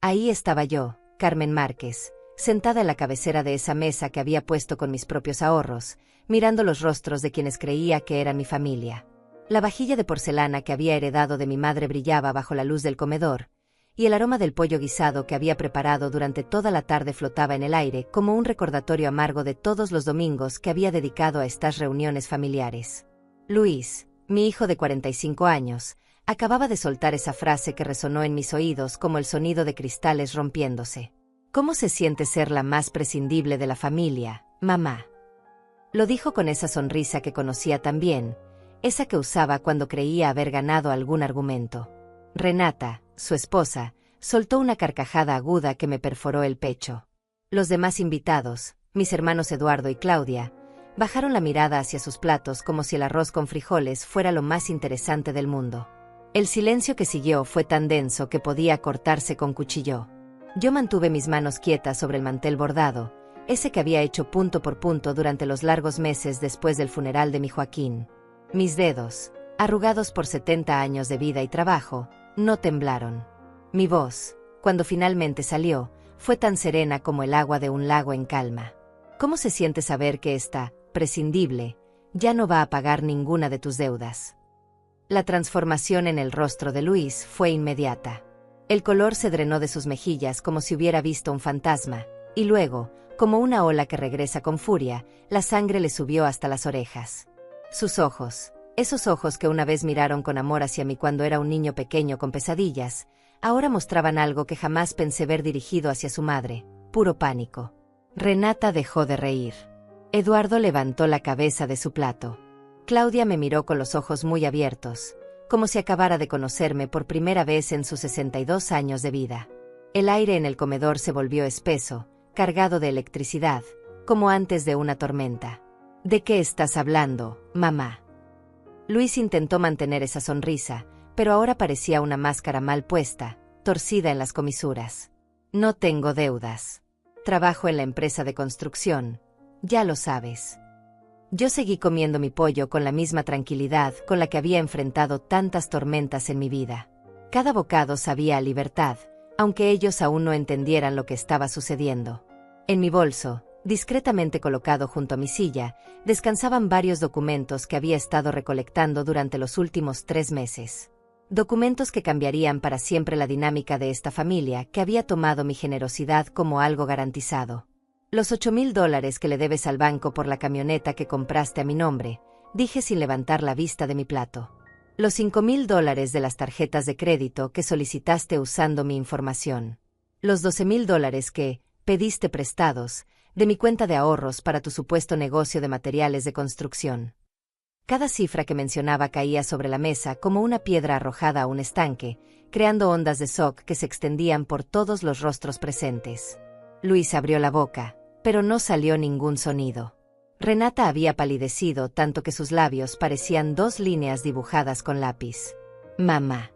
Ahí estaba yo, Carmen Márquez, sentada en la cabecera de esa mesa que había puesto con mis propios ahorros, mirando los rostros de quienes creía que eran mi familia. La vajilla de porcelana que había heredado de mi madre brillaba bajo la luz del comedor, y el aroma del pollo guisado que había preparado durante toda la tarde flotaba en el aire como un recordatorio amargo de todos los domingos que había dedicado a estas reuniones familiares. Luis, mi hijo de 45 años, acababa de soltar esa frase que resonó en mis oídos como el sonido de cristales rompiéndose. ¿Cómo se siente ser la más prescindible de la familia, mamá? Lo dijo con esa sonrisa que conocía tan bien, esa que usaba cuando creía haber ganado algún argumento. Renata, su esposa, soltó una carcajada aguda que me perforó el pecho. Los demás invitados, mis hermanos Eduardo y Claudia, bajaron la mirada hacia sus platos como si el arroz con frijoles fuera lo más interesante del mundo. El silencio que siguió fue tan denso que podía cortarse con cuchillo. Yo mantuve mis manos quietas sobre el mantel bordado, ese que había hecho punto por punto durante los largos meses después del funeral de mi Joaquín. Mis dedos, arrugados por 70 años de vida y trabajo, no temblaron. Mi voz, cuando finalmente salió, fue tan serena como el agua de un lago en calma. ¿Cómo se siente saber que esta, prescindible, ya no va a pagar ninguna de tus deudas? La transformación en el rostro de Luis fue inmediata. El color se drenó de sus mejillas como si hubiera visto un fantasma, y luego, como una ola que regresa con furia, la sangre le subió hasta las orejas. Sus ojos, esos ojos que una vez miraron con amor hacia mí cuando era un niño pequeño con pesadillas, ahora mostraban algo que jamás pensé ver dirigido hacia su madre, puro pánico. Renata dejó de reír. Eduardo levantó la cabeza de su plato. Claudia me miró con los ojos muy abiertos, como si acabara de conocerme por primera vez en sus 62 años de vida. El aire en el comedor se volvió espeso, cargado de electricidad, como antes de una tormenta. ¿De qué estás hablando, mamá? Luis intentó mantener esa sonrisa, pero ahora parecía una máscara mal puesta, torcida en las comisuras. No tengo deudas. Trabajo en la empresa de construcción. Ya lo sabes. Yo seguí comiendo mi pollo con la misma tranquilidad con la que había enfrentado tantas tormentas en mi vida. Cada bocado sabía a libertad, aunque ellos aún no entendieran lo que estaba sucediendo. En mi bolso, discretamente colocado junto a mi silla, descansaban varios documentos que había estado recolectando durante los últimos 3 meses. Documentos que cambiarían para siempre la dinámica de esta familia que había tomado mi generosidad como algo garantizado. Los $8,000 que le debes al banco por la camioneta que compraste a mi nombre, dije sin levantar la vista de mi plato. Los $5,000 de las tarjetas de crédito que solicitaste usando mi información. Los $12,000 que pediste prestados de mi cuenta de ahorros para tu supuesto negocio de materiales de construcción. Cada cifra que mencionaba caía sobre la mesa como una piedra arrojada a un estanque, creando ondas de shock que se extendían por todos los rostros presentes. Luis abrió la boca, pero no salió ningún sonido. Renata había palidecido tanto que sus labios parecían 2 líneas dibujadas con lápiz. Mamá.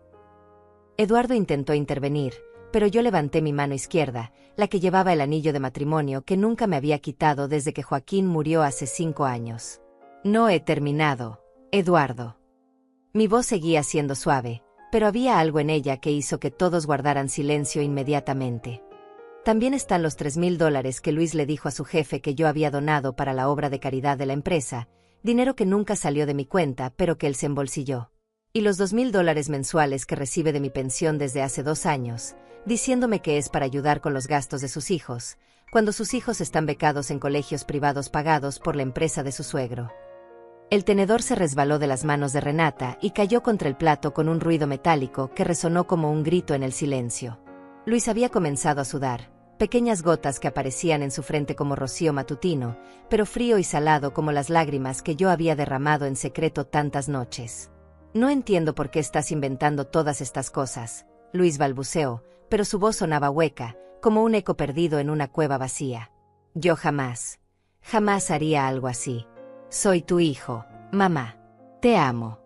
Eduardo intentó intervenir, pero yo levanté mi mano izquierda, la que llevaba el anillo de matrimonio que nunca me había quitado desde que Joaquín murió hace 5 años. No he terminado, Eduardo. Mi voz seguía siendo suave, pero había algo en ella que hizo que todos guardaran silencio inmediatamente. También están los $3,000 que Luis le dijo a su jefe que yo había donado para la obra de caridad de la empresa, dinero que nunca salió de mi cuenta pero que él se embolsilló. Y los $2,000 mensuales que recibe de mi pensión desde hace 2 años, diciéndome que es para ayudar con los gastos de sus hijos, cuando sus hijos están becados en colegios privados pagados por la empresa de su suegro. El tenedor se resbaló de las manos de Renata y cayó contra el plato con un ruido metálico que resonó como un grito en el silencio. Luis había comenzado a sudar, pequeñas gotas que aparecían en su frente como rocío matutino, pero frío y salado como las lágrimas que yo había derramado en secreto tantas noches. No entiendo por qué estás inventando todas estas cosas, Luis balbuceó, pero su voz sonaba hueca, como un eco perdido en una cueva vacía. Yo jamás haría algo así. Soy tu hijo, mamá. Te amo.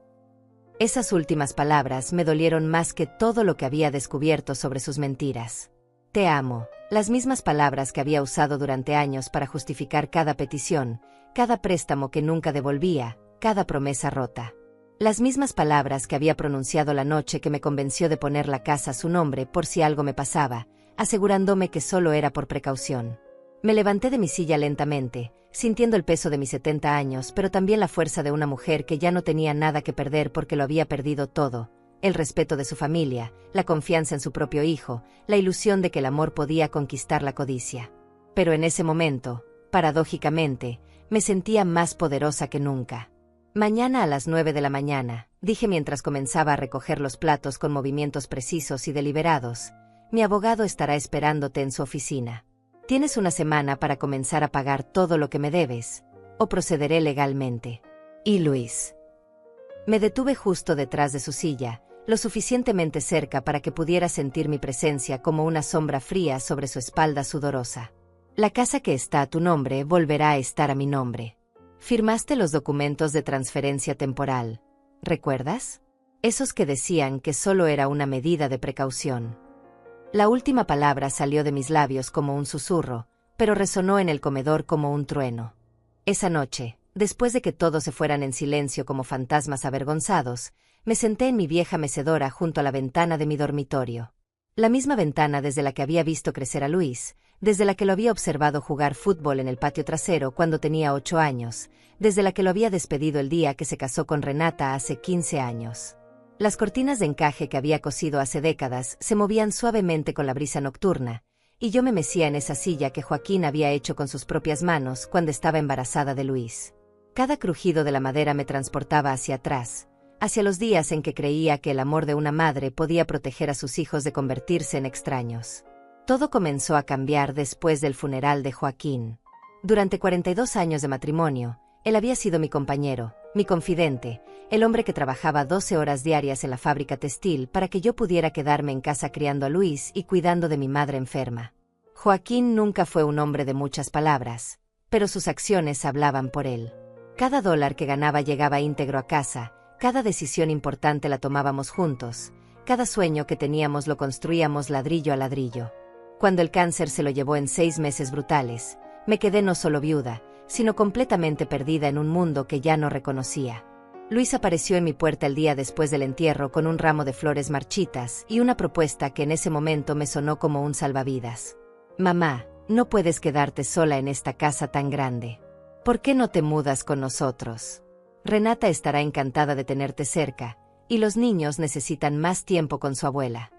Esas últimas palabras me dolieron más que todo lo que había descubierto sobre sus mentiras. Te amo, las mismas palabras que había usado durante años para justificar cada petición, cada préstamo que nunca devolvía, cada promesa rota. Las mismas palabras que había pronunciado la noche que me convenció de poner la casa a su nombre por si algo me pasaba, asegurándome que solo era por precaución. Me levanté de mi silla lentamente, sintiendo el peso de mis 70 años, pero también la fuerza de una mujer que ya no tenía nada que perder porque lo había perdido todo: el respeto de su familia, la confianza en su propio hijo, la ilusión de que el amor podía conquistar la codicia. Pero en ese momento, paradójicamente, me sentía más poderosa que nunca. Mañana a las 9 de la mañana, dije mientras comenzaba a recoger los platos con movimientos precisos y deliberados, mi abogado estará esperándote en su oficina. Tienes una semana para comenzar a pagar todo lo que me debes, o procederé legalmente. Y Luis. Me detuve justo detrás de su silla, lo suficientemente cerca para que pudiera sentir mi presencia como una sombra fría sobre su espalda sudorosa. La casa que está a tu nombre volverá a estar a mi nombre. Firmaste los documentos de transferencia temporal, ¿recuerdas? Esos que decían que solo era una medida de precaución. La última palabra salió de mis labios como un susurro, pero resonó en el comedor como un trueno. Esa noche, después de que todos se fueran en silencio como fantasmas avergonzados, me senté en mi vieja mecedora junto a la ventana de mi dormitorio. La misma ventana desde la que había visto crecer a Luis, desde la que lo había observado jugar fútbol en el patio trasero cuando tenía 8 años, desde la que lo había despedido el día que se casó con Renata hace 15 años. Las cortinas de encaje que había cosido hace décadas se movían suavemente con la brisa nocturna, y yo me mecía en esa silla que Joaquín había hecho con sus propias manos cuando estaba embarazada de Luis. Cada crujido de la madera me transportaba hacia atrás, hacia los días en que creía que el amor de una madre podía proteger a sus hijos de convertirse en extraños. Todo comenzó a cambiar después del funeral de Joaquín. Durante 42 años de matrimonio, él había sido mi compañero, mi confidente, el hombre que trabajaba 12 horas diarias en la fábrica textil para que yo pudiera quedarme en casa criando a Luis y cuidando de mi madre enferma. Joaquín nunca fue un hombre de muchas palabras, pero sus acciones hablaban por él. Cada dólar que ganaba llegaba íntegro a casa, cada decisión importante la tomábamos juntos, cada sueño que teníamos lo construíamos ladrillo a ladrillo. Cuando el cáncer se lo llevó en 6 meses brutales, me quedé no solo viuda, sino completamente perdida en un mundo que ya no reconocía. Luis apareció en mi puerta el día después del entierro con un ramo de flores marchitas y una propuesta que en ese momento me sonó como un salvavidas. Mamá, no puedes quedarte sola en esta casa tan grande. ¿Por qué no te mudas con nosotros? Renata estará encantada de tenerte cerca, y los niños necesitan más tiempo con su abuela.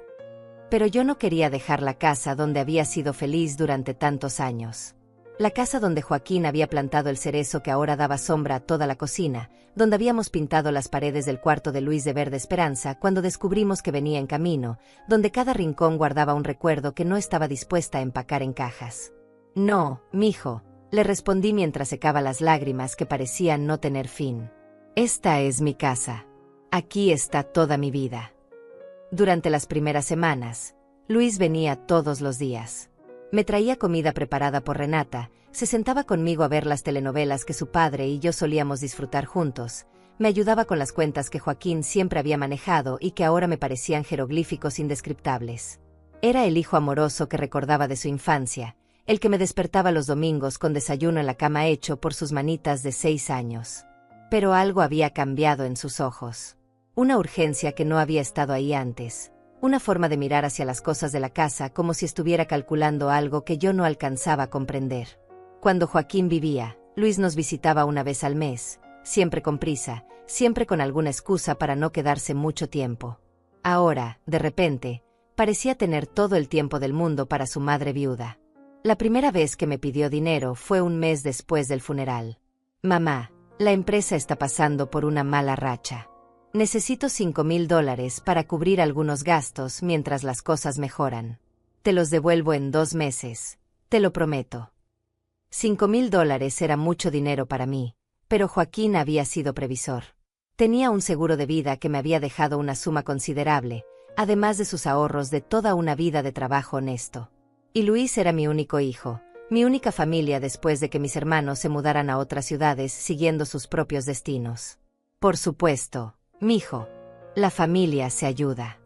Pero yo no quería dejar la casa donde había sido feliz durante tantos años. La casa donde Joaquín había plantado el cerezo que ahora daba sombra a toda la cocina, donde habíamos pintado las paredes del cuarto de Luis de verde esperanza cuando descubrimos que venía en camino, donde cada rincón guardaba un recuerdo que no estaba dispuesta a empacar en cajas. No, mijo, le respondí mientras secaba las lágrimas que parecían no tener fin. Esta es mi casa. Aquí está toda mi vida. Durante las primeras semanas, Luis venía todos los días. Me traía comida preparada por Renata, se sentaba conmigo a ver las telenovelas que su padre y yo solíamos disfrutar juntos, me ayudaba con las cuentas que Joaquín siempre había manejado y que ahora me parecían jeroglíficos indescriptables. Era el hijo amoroso que recordaba de su infancia, el que me despertaba los domingos con desayuno en la cama hecho por sus manitas de 6 años. Pero algo había cambiado en sus ojos. Una urgencia que no había estado ahí antes. Una forma de mirar hacia las cosas de la casa como si estuviera calculando algo que yo no alcanzaba a comprender. Cuando Joaquín vivía, Luis nos visitaba una vez al mes, siempre con prisa, siempre con alguna excusa para no quedarse mucho tiempo. Ahora, de repente, parecía tener todo el tiempo del mundo para su madre viuda. La primera vez que me pidió dinero fue un mes después del funeral. Mamá, la empresa está pasando por una mala racha. Necesito $5,000 para cubrir algunos gastos mientras las cosas mejoran. Te los devuelvo en 2 meses, te lo prometo. $5,000 era mucho dinero para mí, pero Joaquín había sido previsor. Tenía un seguro de vida que me había dejado una suma considerable, además de sus ahorros de toda una vida de trabajo honesto. Y Luis era mi único hijo, mi única familia después de que mis hermanos se mudaran a otras ciudades siguiendo sus propios destinos. Por supuesto, mijo, la familia se ayuda.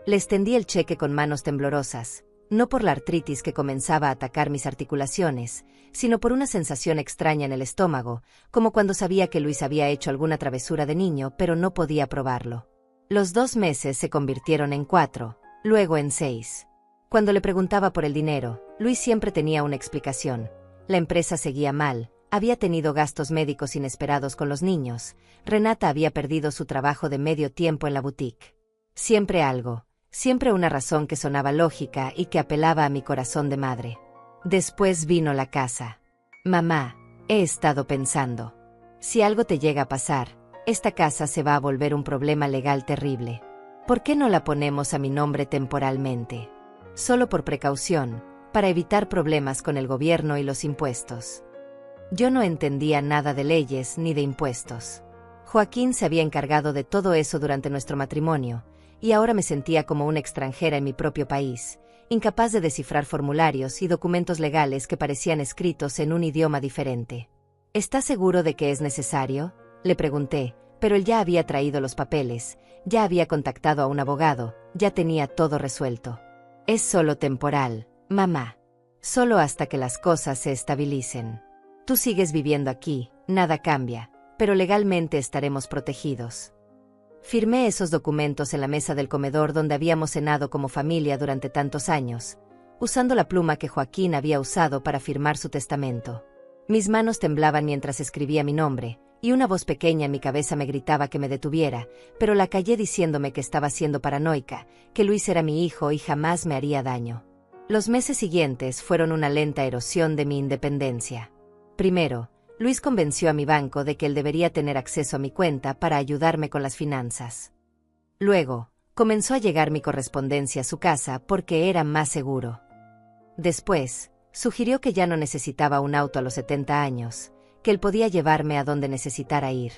Le extendí el cheque con manos temblorosas, no por la artritis que comenzaba a atacar mis articulaciones, sino por una sensación extraña en el estómago, como cuando sabía que Luis había hecho alguna travesura de niño pero no podía probarlo. Los 2 meses se convirtieron en 4, luego en 6. Cuando le preguntaba por el dinero, Luis siempre tenía una explicación. La empresa seguía mal, había tenido gastos médicos inesperados con los niños, Renata había perdido su trabajo de medio tiempo en la boutique. Siempre algo, siempre una razón que sonaba lógica y que apelaba a mi corazón de madre. Después vino la casa. Mamá, he estado pensando. Si algo te llega a pasar, esta casa se va a volver un problema legal terrible. ¿Por qué no la ponemos a mi nombre temporalmente? Solo por precaución, para evitar problemas con el gobierno y los impuestos. Yo no entendía nada de leyes ni de impuestos. Joaquín se había encargado de todo eso durante nuestro matrimonio, y ahora me sentía como una extranjera en mi propio país, incapaz de descifrar formularios y documentos legales que parecían escritos en un idioma diferente. ¿Estás seguro de que es necesario?, le pregunté, pero él ya había traído los papeles, ya había contactado a un abogado, ya tenía todo resuelto. Es solo temporal, mamá. Solo hasta que las cosas se estabilicen. Tú sigues viviendo aquí, nada cambia, pero legalmente estaremos protegidos. Firmé esos documentos en la mesa del comedor donde habíamos cenado como familia durante tantos años, usando la pluma que Joaquín había usado para firmar su testamento. Mis manos temblaban mientras escribía mi nombre, y una voz pequeña en mi cabeza me gritaba que me detuviera, pero la callé diciéndome que estaba siendo paranoica, que Luis era mi hijo y jamás me haría daño. Los meses siguientes fueron una lenta erosión de mi independencia. Primero, Luis convenció a mi banco de que él debería tener acceso a mi cuenta para ayudarme con las finanzas. Luego, comenzó a llegar mi correspondencia a su casa porque era más seguro. Después, sugirió que ya no necesitaba un auto a los 70 años, que él podía llevarme a donde necesitara ir.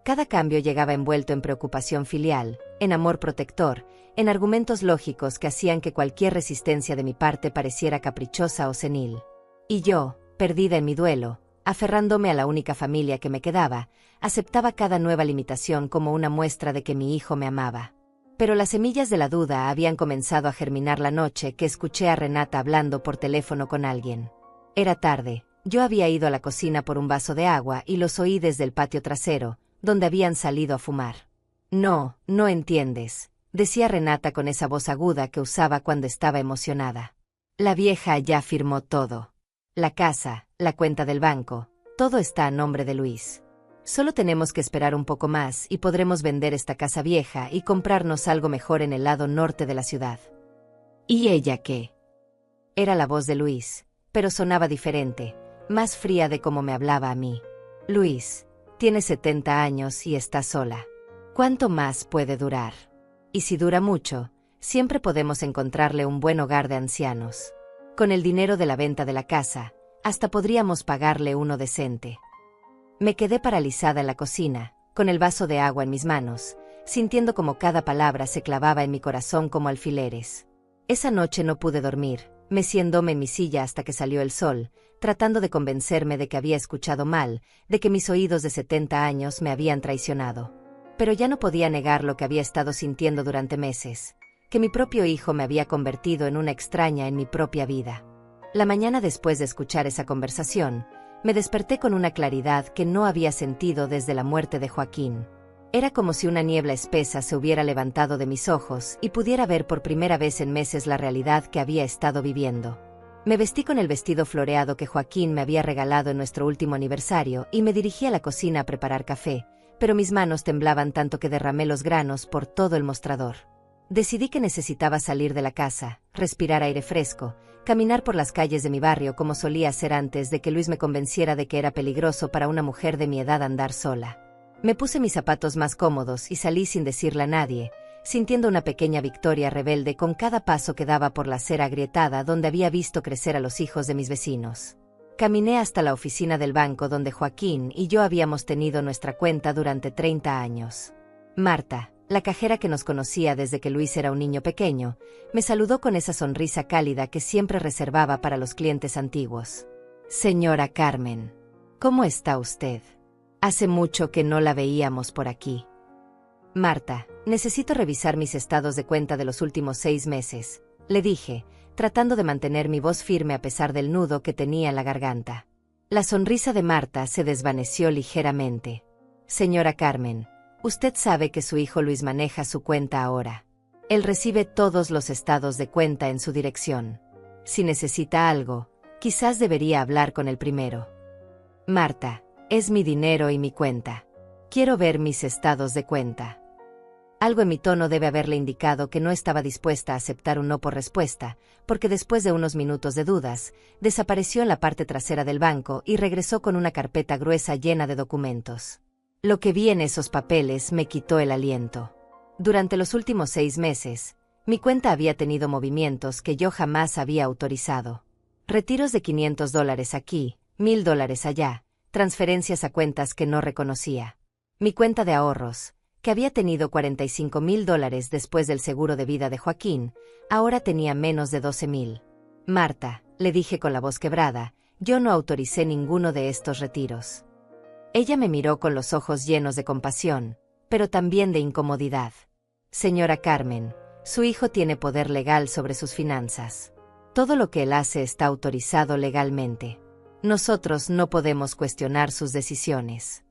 Cada cambio llegaba envuelto en preocupación filial, en amor protector, en argumentos lógicos que hacían que cualquier resistencia de mi parte pareciera caprichosa o senil. Y yo, perdida en mi duelo, aferrándome a la única familia que me quedaba, aceptaba cada nueva limitación como una muestra de que mi hijo me amaba. Pero las semillas de la duda habían comenzado a germinar la noche que escuché a Renata hablando por teléfono con alguien. Era tarde, yo había ido a la cocina por un vaso de agua y los oí desde el patio trasero, donde habían salido a fumar. No, no entiendes, decía Renata con esa voz aguda que usaba cuando estaba emocionada. La vieja ya firmó todo. La casa, la cuenta del banco, todo está a nombre de Luis. Solo tenemos que esperar un poco más y podremos vender esta casa vieja y comprarnos algo mejor en el lado norte de la ciudad. ¿Y ella qué? Era la voz de Luis, pero sonaba diferente, más fría de cómo me hablaba a mí. Luis, tiene 70 años y está sola. ¿Cuánto más puede durar? Y si dura mucho, siempre podemos encontrarle un buen hogar de ancianos. Con el dinero de la venta de la casa, hasta podríamos pagarle uno decente. Me quedé paralizada en la cocina, con el vaso de agua en mis manos, sintiendo como cada palabra se clavaba en mi corazón como alfileres. Esa noche no pude dormir, meciéndome en mi silla hasta que salió el sol, tratando de convencerme de que había escuchado mal, de que mis oídos de 70 años me habían traicionado. Pero ya no podía negar lo que había estado sintiendo durante meses, que mi propio hijo me había convertido en una extraña en mi propia vida. La mañana después de escuchar esa conversación, me desperté con una claridad que no había sentido desde la muerte de Joaquín. Era como si una niebla espesa se hubiera levantado de mis ojos y pudiera ver por primera vez en meses la realidad que había estado viviendo. Me vestí con el vestido floreado que Joaquín me había regalado en nuestro último aniversario y me dirigí a la cocina a preparar café, pero mis manos temblaban tanto que derramé los granos por todo el mostrador. Decidí que necesitaba salir de la casa, respirar aire fresco, caminar por las calles de mi barrio como solía hacer antes de que Luis me convenciera de que era peligroso para una mujer de mi edad andar sola. Me puse mis zapatos más cómodos y salí sin decirle a nadie, sintiendo una pequeña victoria rebelde con cada paso que daba por la acera agrietada donde había visto crecer a los hijos de mis vecinos. Caminé hasta la oficina del banco donde Joaquín y yo habíamos tenido nuestra cuenta durante 30 años. Marta, la cajera que nos conocía desde que Luis era un niño pequeño, me saludó con esa sonrisa cálida que siempre reservaba para los clientes antiguos. Señora Carmen, ¿cómo está usted? Hace mucho que no la veíamos por aquí. Marta, necesito revisar mis estados de cuenta de los últimos 6 meses, le dije, tratando de mantener mi voz firme a pesar del nudo que tenía en la garganta. La sonrisa de Marta se desvaneció ligeramente. Señora Carmen, usted sabe que su hijo Luis maneja su cuenta ahora. Él recibe todos los estados de cuenta en su dirección. Si necesita algo, quizás debería hablar con el primero. Marta, es mi dinero y mi cuenta. Quiero ver mis estados de cuenta. Algo en mi tono debe haberle indicado que no estaba dispuesta a aceptar un no por respuesta, porque después de unos minutos de dudas, desapareció en la parte trasera del banco y regresó con una carpeta gruesa llena de documentos. Lo que vi en esos papeles me quitó el aliento. Durante los últimos 6 meses, mi cuenta había tenido movimientos que yo jamás había autorizado. Retiros de $500 aquí, $1000 allá, transferencias a cuentas que no reconocía. Mi cuenta de ahorros, que había tenido $45,000 después del seguro de vida de Joaquín, ahora tenía menos de 12,000. Marta, le dije con la voz quebrada, yo no autoricé ninguno de estos retiros. Ella me miró con los ojos llenos de compasión, pero también de incomodidad. Señora Carmen, su hijo tiene poder legal sobre sus finanzas. Todo lo que él hace está autorizado legalmente. Nosotros no podemos cuestionar sus decisiones.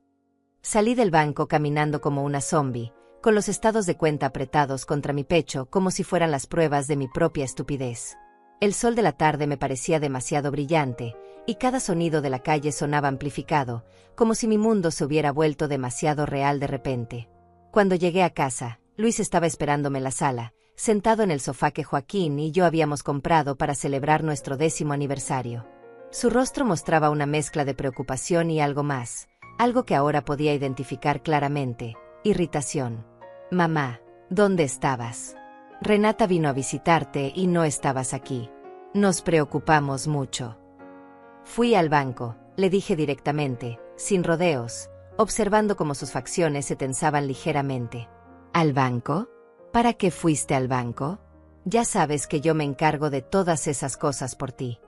Salí del banco caminando como una zombie, con los estados de cuenta apretados contra mi pecho como si fueran las pruebas de mi propia estupidez. El sol de la tarde me parecía demasiado brillante, y cada sonido de la calle sonaba amplificado, como si mi mundo se hubiera vuelto demasiado real de repente. Cuando llegué a casa, Luis estaba esperándome en la sala, sentado en el sofá que Joaquín y yo habíamos comprado para celebrar nuestro 10º aniversario. Su rostro mostraba una mezcla de preocupación y algo más. Algo que ahora podía identificar claramente, irritación. Mamá, ¿dónde estabas? Renata vino a visitarte y no estabas aquí. Nos preocupamos mucho. Fui al banco, le dije directamente, sin rodeos, observando cómo sus facciones se tensaban ligeramente. ¿Al banco? ¿Para qué fuiste al banco? Ya sabes que yo me encargo de todas esas cosas por ti.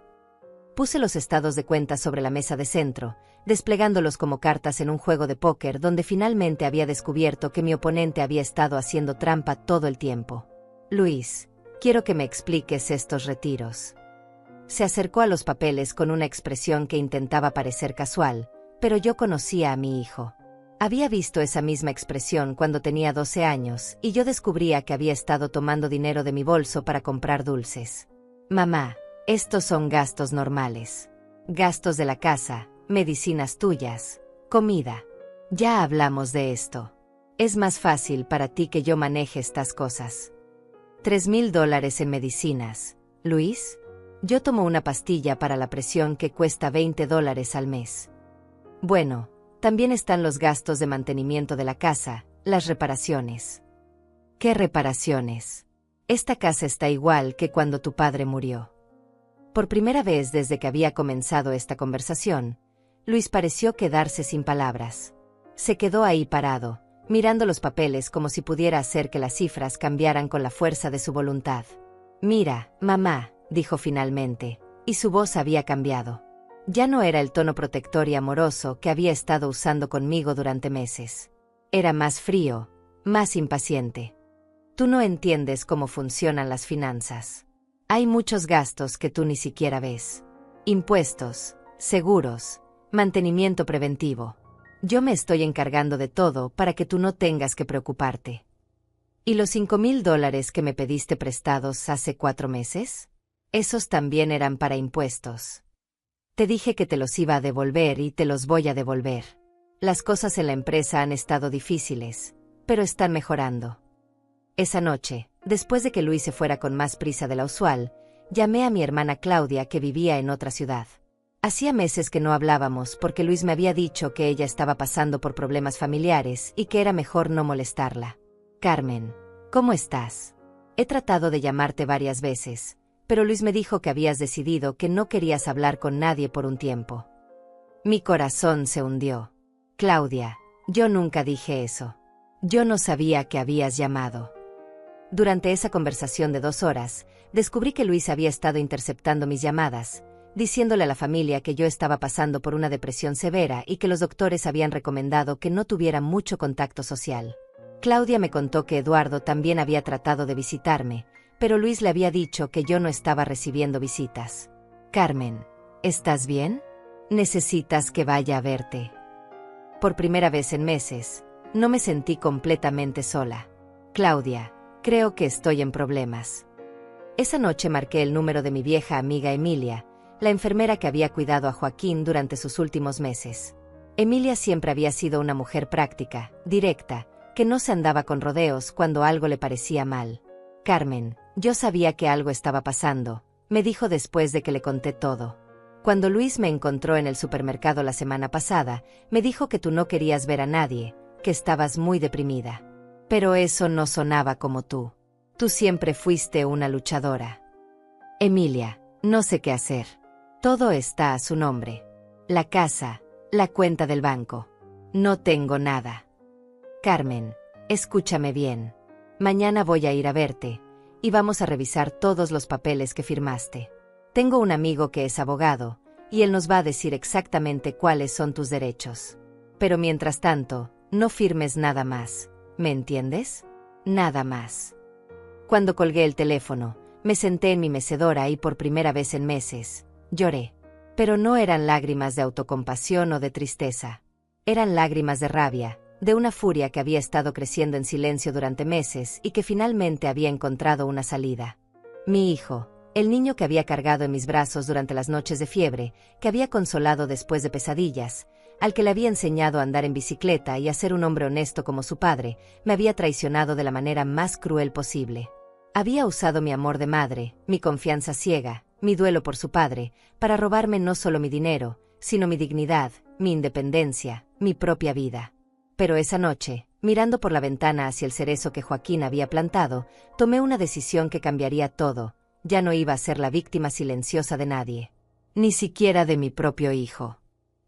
Puse los estados de cuenta sobre la mesa de centro, desplegándolos como cartas en un juego de póker donde finalmente había descubierto que mi oponente había estado haciendo trampa todo el tiempo. Luis, quiero que me expliques estos retiros. Se acercó a los papeles con una expresión que intentaba parecer casual, pero yo conocía a mi hijo. Había visto esa misma expresión cuando tenía 12 años y yo descubría que había estado tomando dinero de mi bolso para comprar dulces. Mamá, estos son gastos normales. Gastos de la casa, medicinas tuyas, comida. Ya hablamos de esto. Es más fácil para ti que yo maneje estas cosas. $3,000 en medicinas. Luis, yo tomo una pastilla para la presión que cuesta $20 al mes. Bueno, también están los gastos de mantenimiento de la casa, las reparaciones. ¿Qué reparaciones? Esta casa está igual que cuando tu padre murió. Por primera vez desde que había comenzado esta conversación, Luis pareció quedarse sin palabras. Se quedó ahí parado, mirando los papeles como si pudiera hacer que las cifras cambiaran con la fuerza de su voluntad. Mira, mamá, dijo finalmente, y su voz había cambiado. Ya no era el tono protector y amoroso que había estado usando conmigo durante meses. Era más frío, más impaciente. Tú no entiendes cómo funcionan las finanzas. Hay muchos gastos que tú ni siquiera ves. Impuestos, seguros, mantenimiento preventivo. Yo me estoy encargando de todo para que tú no tengas que preocuparte. ¿Y los $5,000 que me pediste prestados hace 4 meses? Esos también eran para impuestos. Te dije que te los iba a devolver y te los voy a devolver. Las cosas en la empresa han estado difíciles, pero están mejorando. Esa noche, después de que Luis se fuera con más prisa de la usual, llamé a mi hermana Claudia que vivía en otra ciudad. Hacía meses que no hablábamos porque Luis me había dicho que ella estaba pasando por problemas familiares y que era mejor no molestarla. Carmen, ¿cómo estás? He tratado de llamarte varias veces, pero Luis me dijo que habías decidido que no querías hablar con nadie por un tiempo. Mi corazón se hundió. Claudia, yo nunca dije eso. Yo no sabía que habías llamado. Durante esa conversación de 2 horas, descubrí que Luis había estado interceptando mis llamadas, diciéndole a la familia que yo estaba pasando por una depresión severa y que los doctores habían recomendado que no tuviera mucho contacto social. Claudia me contó que Eduardo también había tratado de visitarme, pero Luis le había dicho que yo no estaba recibiendo visitas. Carmen, ¿estás bien? Necesitas que vaya a verte. Por primera vez en meses, no me sentí completamente sola. Claudia, Creo que estoy en problemas. Esa noche marqué el número de mi vieja amiga Emilia, la enfermera que había cuidado a Joaquín durante sus últimos meses. Emilia siempre había sido una mujer práctica, directa, que no se andaba con rodeos cuando algo le parecía mal. Carmen, yo sabía que algo estaba pasando, me dijo después de que le conté todo. Cuando Luis me encontró en el supermercado la semana pasada, me dijo que tú no querías ver a nadie, que estabas muy deprimida. Pero eso no sonaba como tú. Tú siempre fuiste una luchadora. Emilia, no sé qué hacer. Todo está a su nombre. La casa, la cuenta del banco. No tengo nada. Carmen, escúchame bien. Mañana voy a ir a verte, y vamos a revisar todos los papeles que firmaste. Tengo un amigo que es abogado, y él nos va a decir exactamente cuáles son tus derechos. Pero mientras tanto, no firmes nada más, ¿me entiendes? Nada más. Cuando colgué el teléfono, me senté en mi mecedora y por primera vez en meses, lloré. Pero no eran lágrimas de autocompasión o de tristeza. Eran lágrimas de rabia, de una furia que había estado creciendo en silencio durante meses y que finalmente había encontrado una salida. Mi hijo, el niño que había cargado en mis brazos durante las noches de fiebre, que había consolado después de pesadillas, al que le había enseñado a andar en bicicleta y a ser un hombre honesto como su padre, me había traicionado de la manera más cruel posible. Había usado mi amor de madre, mi confianza ciega, mi duelo por su padre, para robarme no solo mi dinero, sino mi dignidad, mi independencia, mi propia vida. Pero esa noche, mirando por la ventana hacia el cerezo que Joaquín había plantado, tomé una decisión que cambiaría todo. Ya no iba a ser la víctima silenciosa de nadie. Ni siquiera de mi propio hijo.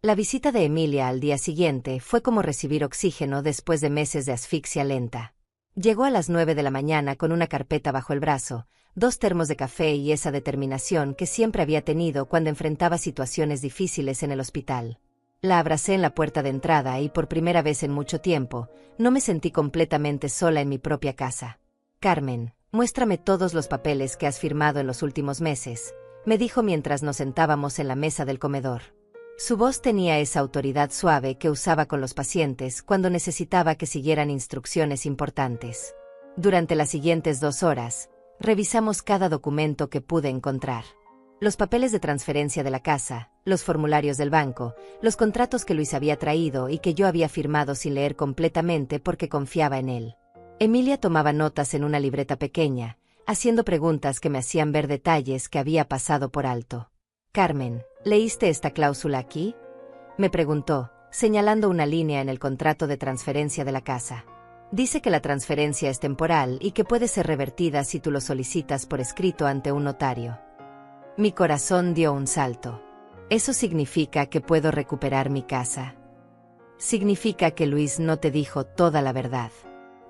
La visita de Emilia al día siguiente fue como recibir oxígeno después de meses de asfixia lenta. Llegó a las 9 de la mañana con una carpeta bajo el brazo, 2 termos de café y esa determinación que siempre había tenido cuando enfrentaba situaciones difíciles en el hospital. La abracé en la puerta de entrada y por primera vez en mucho tiempo, no me sentí completamente sola en mi propia casa. Carmen, muéstrame todos los papeles que has firmado en los últimos meses, me dijo mientras nos sentábamos en la mesa del comedor. Su voz tenía esa autoridad suave que usaba con los pacientes cuando necesitaba que siguieran instrucciones importantes. Durante las siguientes 2 horas, revisamos cada documento que pude encontrar. Los papeles de transferencia de la casa, los formularios del banco, los contratos que Luis había traído y que yo había firmado sin leer completamente porque confiaba en él. Emilia tomaba notas en una libreta pequeña, haciendo preguntas que me hacían ver detalles que había pasado por alto. Carmen, ¿leíste esta cláusula aquí? Me preguntó, señalando una línea en el contrato de transferencia de la casa. Dice que la transferencia es temporal y que puede ser revertida si tú lo solicitas por escrito ante un notario. Mi corazón dio un salto. ¿Eso significa que puedo recuperar mi casa? Significa que Luis no te dijo toda la verdad.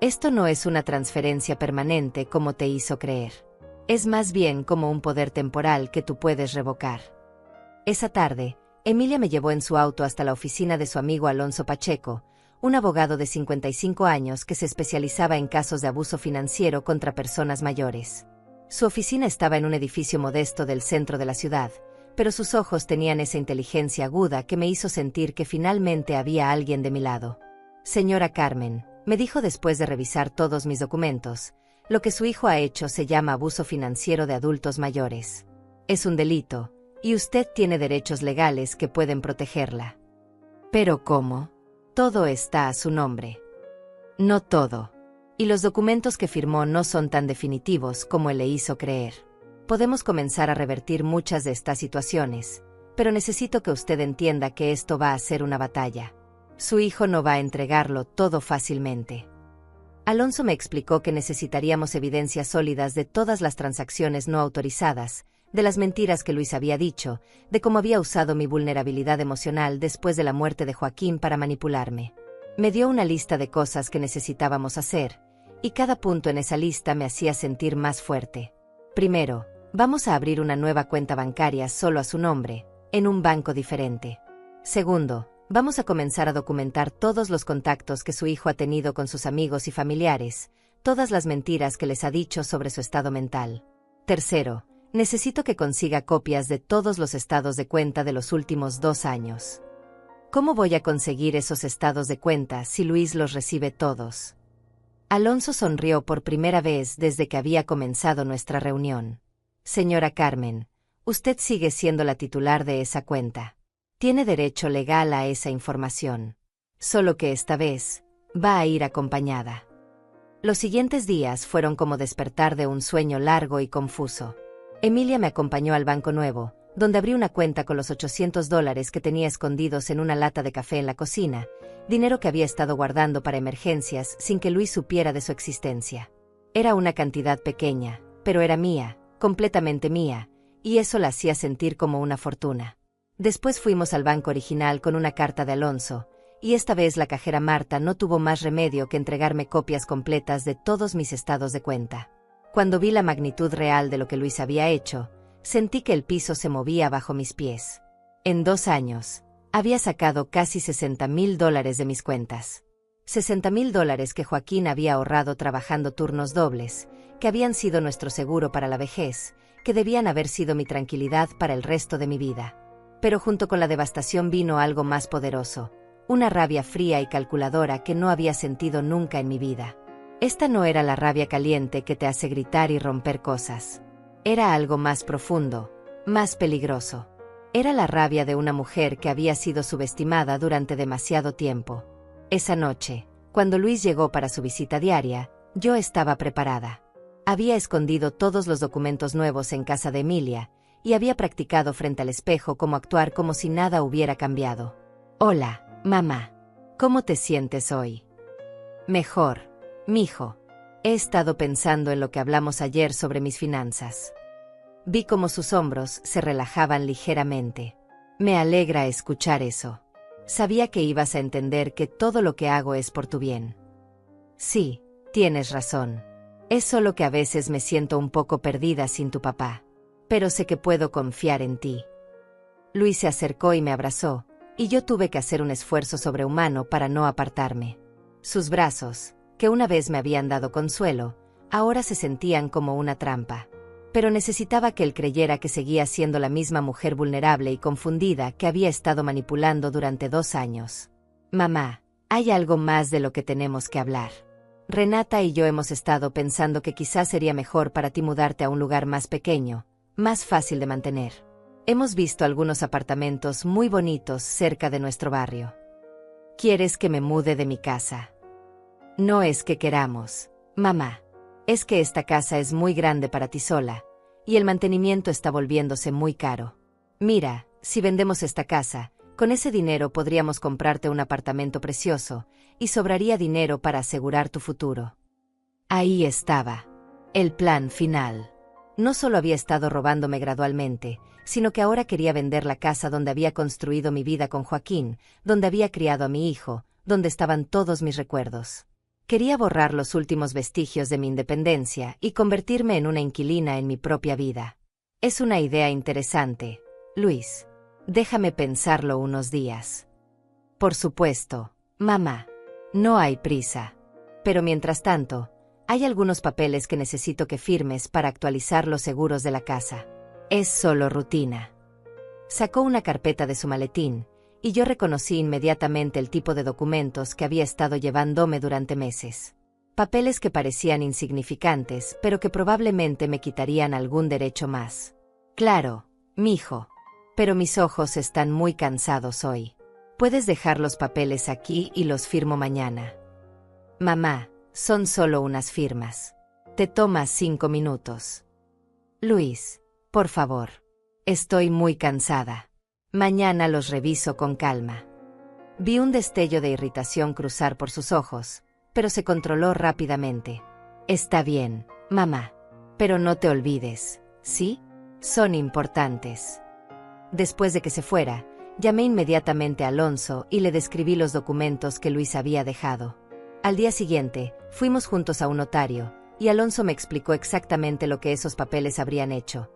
Esto no es una transferencia permanente como te hizo creer. Es más bien como un poder temporal que tú puedes revocar. Esa tarde, Emilia me llevó en su auto hasta la oficina de su amigo Alonso Pacheco, un abogado de 55 años que se especializaba en casos de abuso financiero contra personas mayores. Su oficina estaba en un edificio modesto del centro de la ciudad, pero sus ojos tenían esa inteligencia aguda que me hizo sentir que finalmente había alguien de mi lado. Señora Carmen, me dijo después de revisar todos mis documentos, lo que su hijo ha hecho se llama abuso financiero de adultos mayores. Es un delito, y usted tiene derechos legales que pueden protegerla. ¿Pero cómo? Todo está a su nombre. No todo. Y los documentos que firmó no son tan definitivos como él le hizo creer. Podemos comenzar a revertir muchas de estas situaciones, pero necesito que usted entienda que esto va a ser una batalla. Su hijo no va a entregarlo todo fácilmente. Alonso me explicó que necesitaríamos evidencias sólidas de todas las transacciones no autorizadas, de las mentiras que Luis había dicho, de cómo había usado mi vulnerabilidad emocional después de la muerte de Joaquín para manipularme. Me dio una lista de cosas que necesitábamos hacer, y cada punto en esa lista me hacía sentir más fuerte. Primero, vamos a abrir una nueva cuenta bancaria solo a su nombre, en un banco diferente. Segundo, vamos a comenzar a documentar todos los contactos que su hijo ha tenido con sus amigos y familiares, todas las mentiras que les ha dicho sobre su estado mental. Tercero, necesito que consiga copias de todos los estados de cuenta de los últimos 2 años. ¿Cómo voy a conseguir esos estados de cuenta si Luis los recibe todos? Alonso sonrió por primera vez desde que había comenzado nuestra reunión. Señora Carmen, usted sigue siendo la titular de esa cuenta. Tiene derecho legal a esa información. Solo que esta vez, va a ir acompañada. Los siguientes días fueron como despertar de un sueño largo y confuso. Emilia me acompañó al Banco Nuevo, donde abrí una cuenta con los $800 que tenía escondidos en una lata de café en la cocina, dinero que había estado guardando para emergencias sin que Luis supiera de su existencia. Era una cantidad pequeña, pero era mía, completamente mía, y eso la hacía sentir como una fortuna. Después fuimos al banco original con una carta de Alonso, y esta vez la cajera Marta no tuvo más remedio que entregarme copias completas de todos mis estados de cuenta. Cuando vi la magnitud real de lo que Luis había hecho, sentí que el piso se movía bajo mis pies. En 2 años, había sacado casi $60,000 de mis cuentas. $60,000 que Joaquín había ahorrado trabajando turnos dobles, que habían sido nuestro seguro para la vejez, que debían haber sido mi tranquilidad para el resto de mi vida. Pero junto con la devastación vino algo más poderoso, una rabia fría y calculadora que no había sentido nunca en mi vida. Esta no era la rabia caliente que te hace gritar y romper cosas. Era algo más profundo, más peligroso. Era la rabia de una mujer que había sido subestimada durante demasiado tiempo. Esa noche, cuando Luis llegó para su visita diaria, yo estaba preparada. Había escondido todos los documentos nuevos en casa de Emilia, y había practicado frente al espejo cómo actuar como si nada hubiera cambiado. Hola, mamá. ¿Cómo te sientes hoy? Mejor, mijo. He estado pensando en lo que hablamos ayer sobre mis finanzas. Vi cómo sus hombros se relajaban ligeramente. Me alegra escuchar eso. Sabía que ibas a entender que todo lo que hago es por tu bien. Sí, tienes razón. Es solo que a veces me siento un poco perdida sin tu papá. Pero sé que puedo confiar en ti. Luis se acercó y me abrazó, y yo tuve que hacer un esfuerzo sobrehumano para no apartarme. Sus brazos, que una vez me habían dado consuelo, ahora se sentían como una trampa. Pero necesitaba que él creyera que seguía siendo la misma mujer vulnerable y confundida que había estado manipulando durante 2 años. Mamá, hay algo más de lo que tenemos que hablar. Renata y yo hemos estado pensando que quizás sería mejor para ti mudarte a un lugar más pequeño, más fácil de mantener. Hemos visto algunos apartamentos muy bonitos cerca de nuestro barrio. ¿Quieres que me mude de mi casa? No es que queramos, mamá. Es que esta casa es muy grande para ti sola, y el mantenimiento está volviéndose muy caro. Mira, si vendemos esta casa, con ese dinero podríamos comprarte un apartamento precioso, y sobraría dinero para asegurar tu futuro. Ahí estaba. El plan final. No solo había estado robándome gradualmente, sino que ahora quería vender la casa donde había construido mi vida con Joaquín, donde había criado a mi hijo, donde estaban todos mis recuerdos. Quería borrar los últimos vestigios de mi independencia y convertirme en una inquilina en mi propia vida. Es una idea interesante, Luis. Déjame pensarlo unos días. Por supuesto, mamá. No hay prisa. Pero mientras tanto, hay algunos papeles que necesito que firmes para actualizar los seguros de la casa. Es solo rutina. Sacó una carpeta de su maletín, y yo reconocí inmediatamente el tipo de documentos que había estado llevándome durante meses. Papeles que parecían insignificantes, pero que probablemente me quitarían algún derecho más. Claro, mijo. Pero mis ojos están muy cansados hoy. Puedes dejar los papeles aquí y los firmo mañana. Mamá, son solo unas firmas. Te tomas 5 minutos. Luis, por favor. Estoy muy cansada. Mañana los reviso con calma. Vi un destello de irritación cruzar por sus ojos, pero se controló rápidamente. Está bien, mamá. Pero no te olvides, ¿sí? Son importantes. Después de que se fuera, llamé inmediatamente a Alonso y le describí los documentos que Luis había dejado. Al día siguiente, fuimos juntos a un notario, y Alonso me explicó exactamente lo que esos papeles habrían hecho.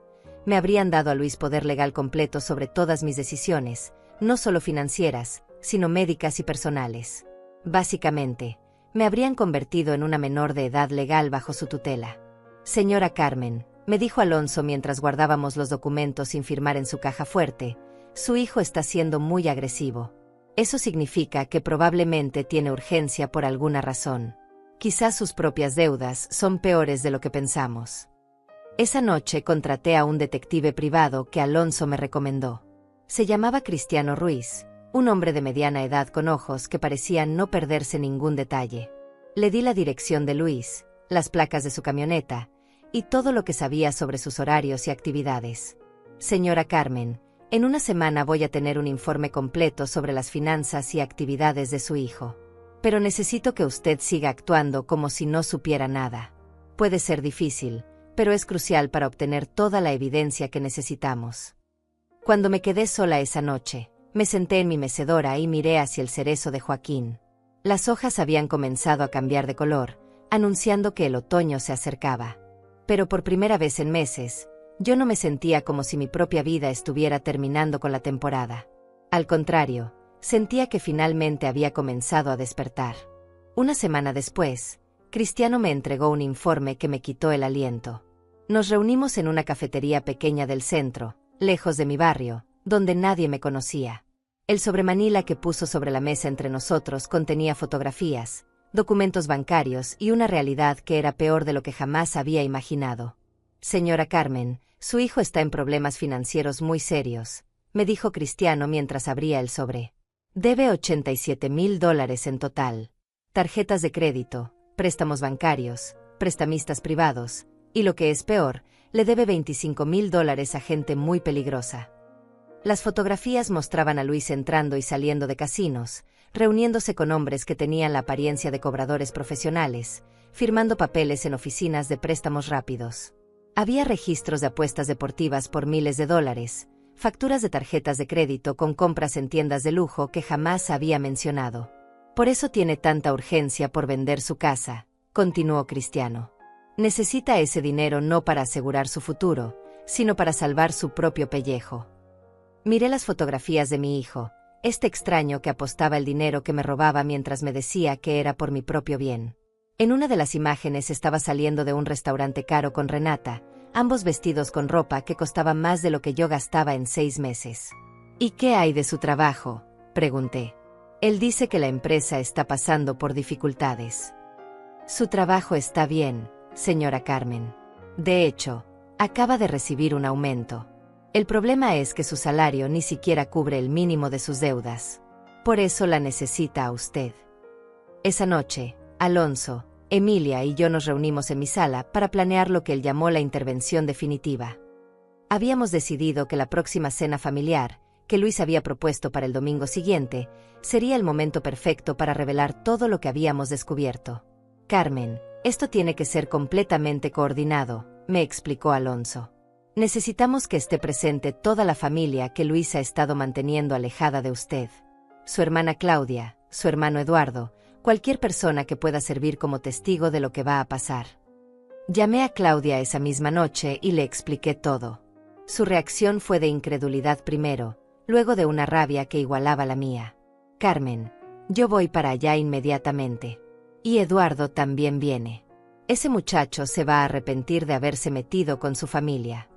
Me habrían dado a Luis poder legal completo sobre todas mis decisiones, no solo financieras, sino médicas y personales. Básicamente, me habrían convertido en una menor de edad legal bajo su tutela. Señora Carmen, me dijo Alonso mientras guardábamos los documentos sin firmar en su caja fuerte, su hijo está siendo muy agresivo. Eso significa que probablemente tiene urgencia por alguna razón. Quizás sus propias deudas son peores de lo que pensamos. Esa noche contraté a un detective privado que Alonso me recomendó. Se llamaba Cristiano Ruiz, un hombre de mediana edad con ojos que parecían no perderse ningún detalle. Le di la dirección de Luis, las placas de su camioneta, y todo lo que sabía sobre sus horarios y actividades. Señora Carmen, en una semana voy a tener un informe completo sobre las finanzas y actividades de su hijo. Pero necesito que usted siga actuando como si no supiera nada. Puede ser difícil, pero es crucial para obtener toda la evidencia que necesitamos. Cuando me quedé sola esa noche, me senté en mi mecedora y miré hacia el cerezo de Joaquín. Las hojas habían comenzado a cambiar de color, anunciando que el otoño se acercaba. Pero por primera vez en meses, yo no me sentía como si mi propia vida estuviera terminando con la temporada. Al contrario, sentía que finalmente había comenzado a despertar. Una semana después, Cristiano me entregó un informe que me quitó el aliento. Nos reunimos en una cafetería pequeña del centro, lejos de mi barrio, donde nadie me conocía. El sobremanila que puso sobre la mesa entre nosotros contenía fotografías, documentos bancarios y una realidad que era peor de lo que jamás había imaginado. Señora Carmen, su hijo está en problemas financieros muy serios, me dijo Cristiano mientras abría el sobre. Debe $87,000 en total. Tarjetas de crédito, préstamos bancarios, prestamistas privados, y lo que es peor, le debe $25,000 a gente muy peligrosa. Las fotografías mostraban a Luis entrando y saliendo de casinos, reuniéndose con hombres que tenían la apariencia de cobradores profesionales, firmando papeles en oficinas de préstamos rápidos. Había registros de apuestas deportivas por miles de dólares, facturas de tarjetas de crédito con compras en tiendas de lujo que jamás había mencionado. Por eso tiene tanta urgencia por vender su casa, continuó Cristiano. Necesita ese dinero no para asegurar su futuro, sino para salvar su propio pellejo. Miré las fotografías de mi hijo, este extraño que apostaba el dinero que me robaba mientras me decía que era por mi propio bien. En una de las imágenes estaba saliendo de un restaurante caro con Renata, ambos vestidos con ropa que costaba más de lo que yo gastaba en 6 meses. ¿Y qué hay de su trabajo?, pregunté. Él dice que la empresa está pasando por dificultades. Su trabajo está bien, señora Carmen. De hecho, acaba de recibir un aumento. El problema es que su salario ni siquiera cubre el mínimo de sus deudas. Por eso la necesita a usted. Esa noche, Alonso, Emilia y yo nos reunimos en mi sala para planear lo que él llamó la intervención definitiva. Habíamos decidido que la próxima cena familiar, que Luis había propuesto para el domingo siguiente, sería el momento perfecto para revelar todo lo que habíamos descubierto. Carmen, esto tiene que ser completamente coordinado, me explicó Alonso. Necesitamos que esté presente toda la familia que Luis ha estado manteniendo alejada de usted. Su hermana Claudia, su hermano Eduardo, cualquier persona que pueda servir como testigo de lo que va a pasar. Llamé a Claudia esa misma noche y le expliqué todo. Su reacción fue de incredulidad primero, luego de una rabia que igualaba la mía. Carmen, yo voy para allá inmediatamente. Y Eduardo también viene. Ese muchacho se va a arrepentir de haberse metido con su familia.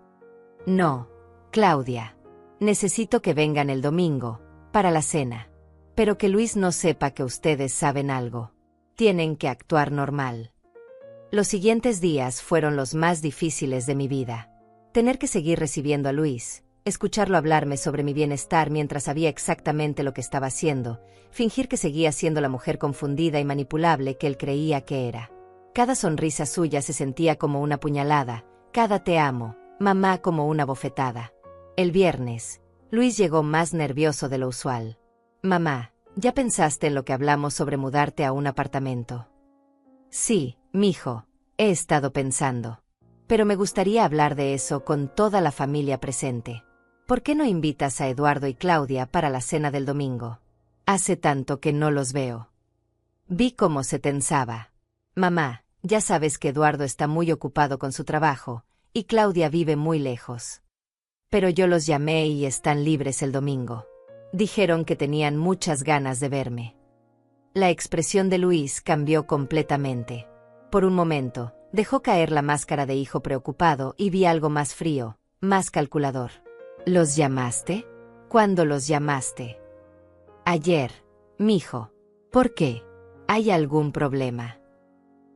No, Claudia. Necesito que vengan el domingo, para la cena. Pero que Luis no sepa que ustedes saben algo. Tienen que actuar normal. Los siguientes días fueron los más difíciles de mi vida. Tener que seguir recibiendo a Luis, escucharlo hablarme sobre mi bienestar mientras sabía exactamente lo que estaba haciendo, fingir que seguía siendo la mujer confundida y manipulable que él creía que era. Cada sonrisa suya se sentía como una puñalada, cada te amo, mamá como una bofetada. El viernes, Luis llegó más nervioso de lo usual. Mamá, ¿ya pensaste en lo que hablamos sobre mudarte a un apartamento? Sí, mijo, he estado pensando. Pero me gustaría hablar de eso con toda la familia presente. ¿Por qué no invitas a Eduardo y Claudia para la cena del domingo? Hace tanto que no los veo. Vi cómo se tensaba. Mamá, ya sabes que Eduardo está muy ocupado con su trabajo, y Claudia vive muy lejos. Pero yo los llamé y están libres el domingo. Dijeron que tenían muchas ganas de verme. La expresión de Luis cambió completamente. Por un momento, dejó caer la máscara de hijo preocupado y vi algo más frío, más calculador. ¿Los llamaste? ¿Cuándo los llamaste? Ayer, mijo. ¿Por qué? ¿Hay algún problema?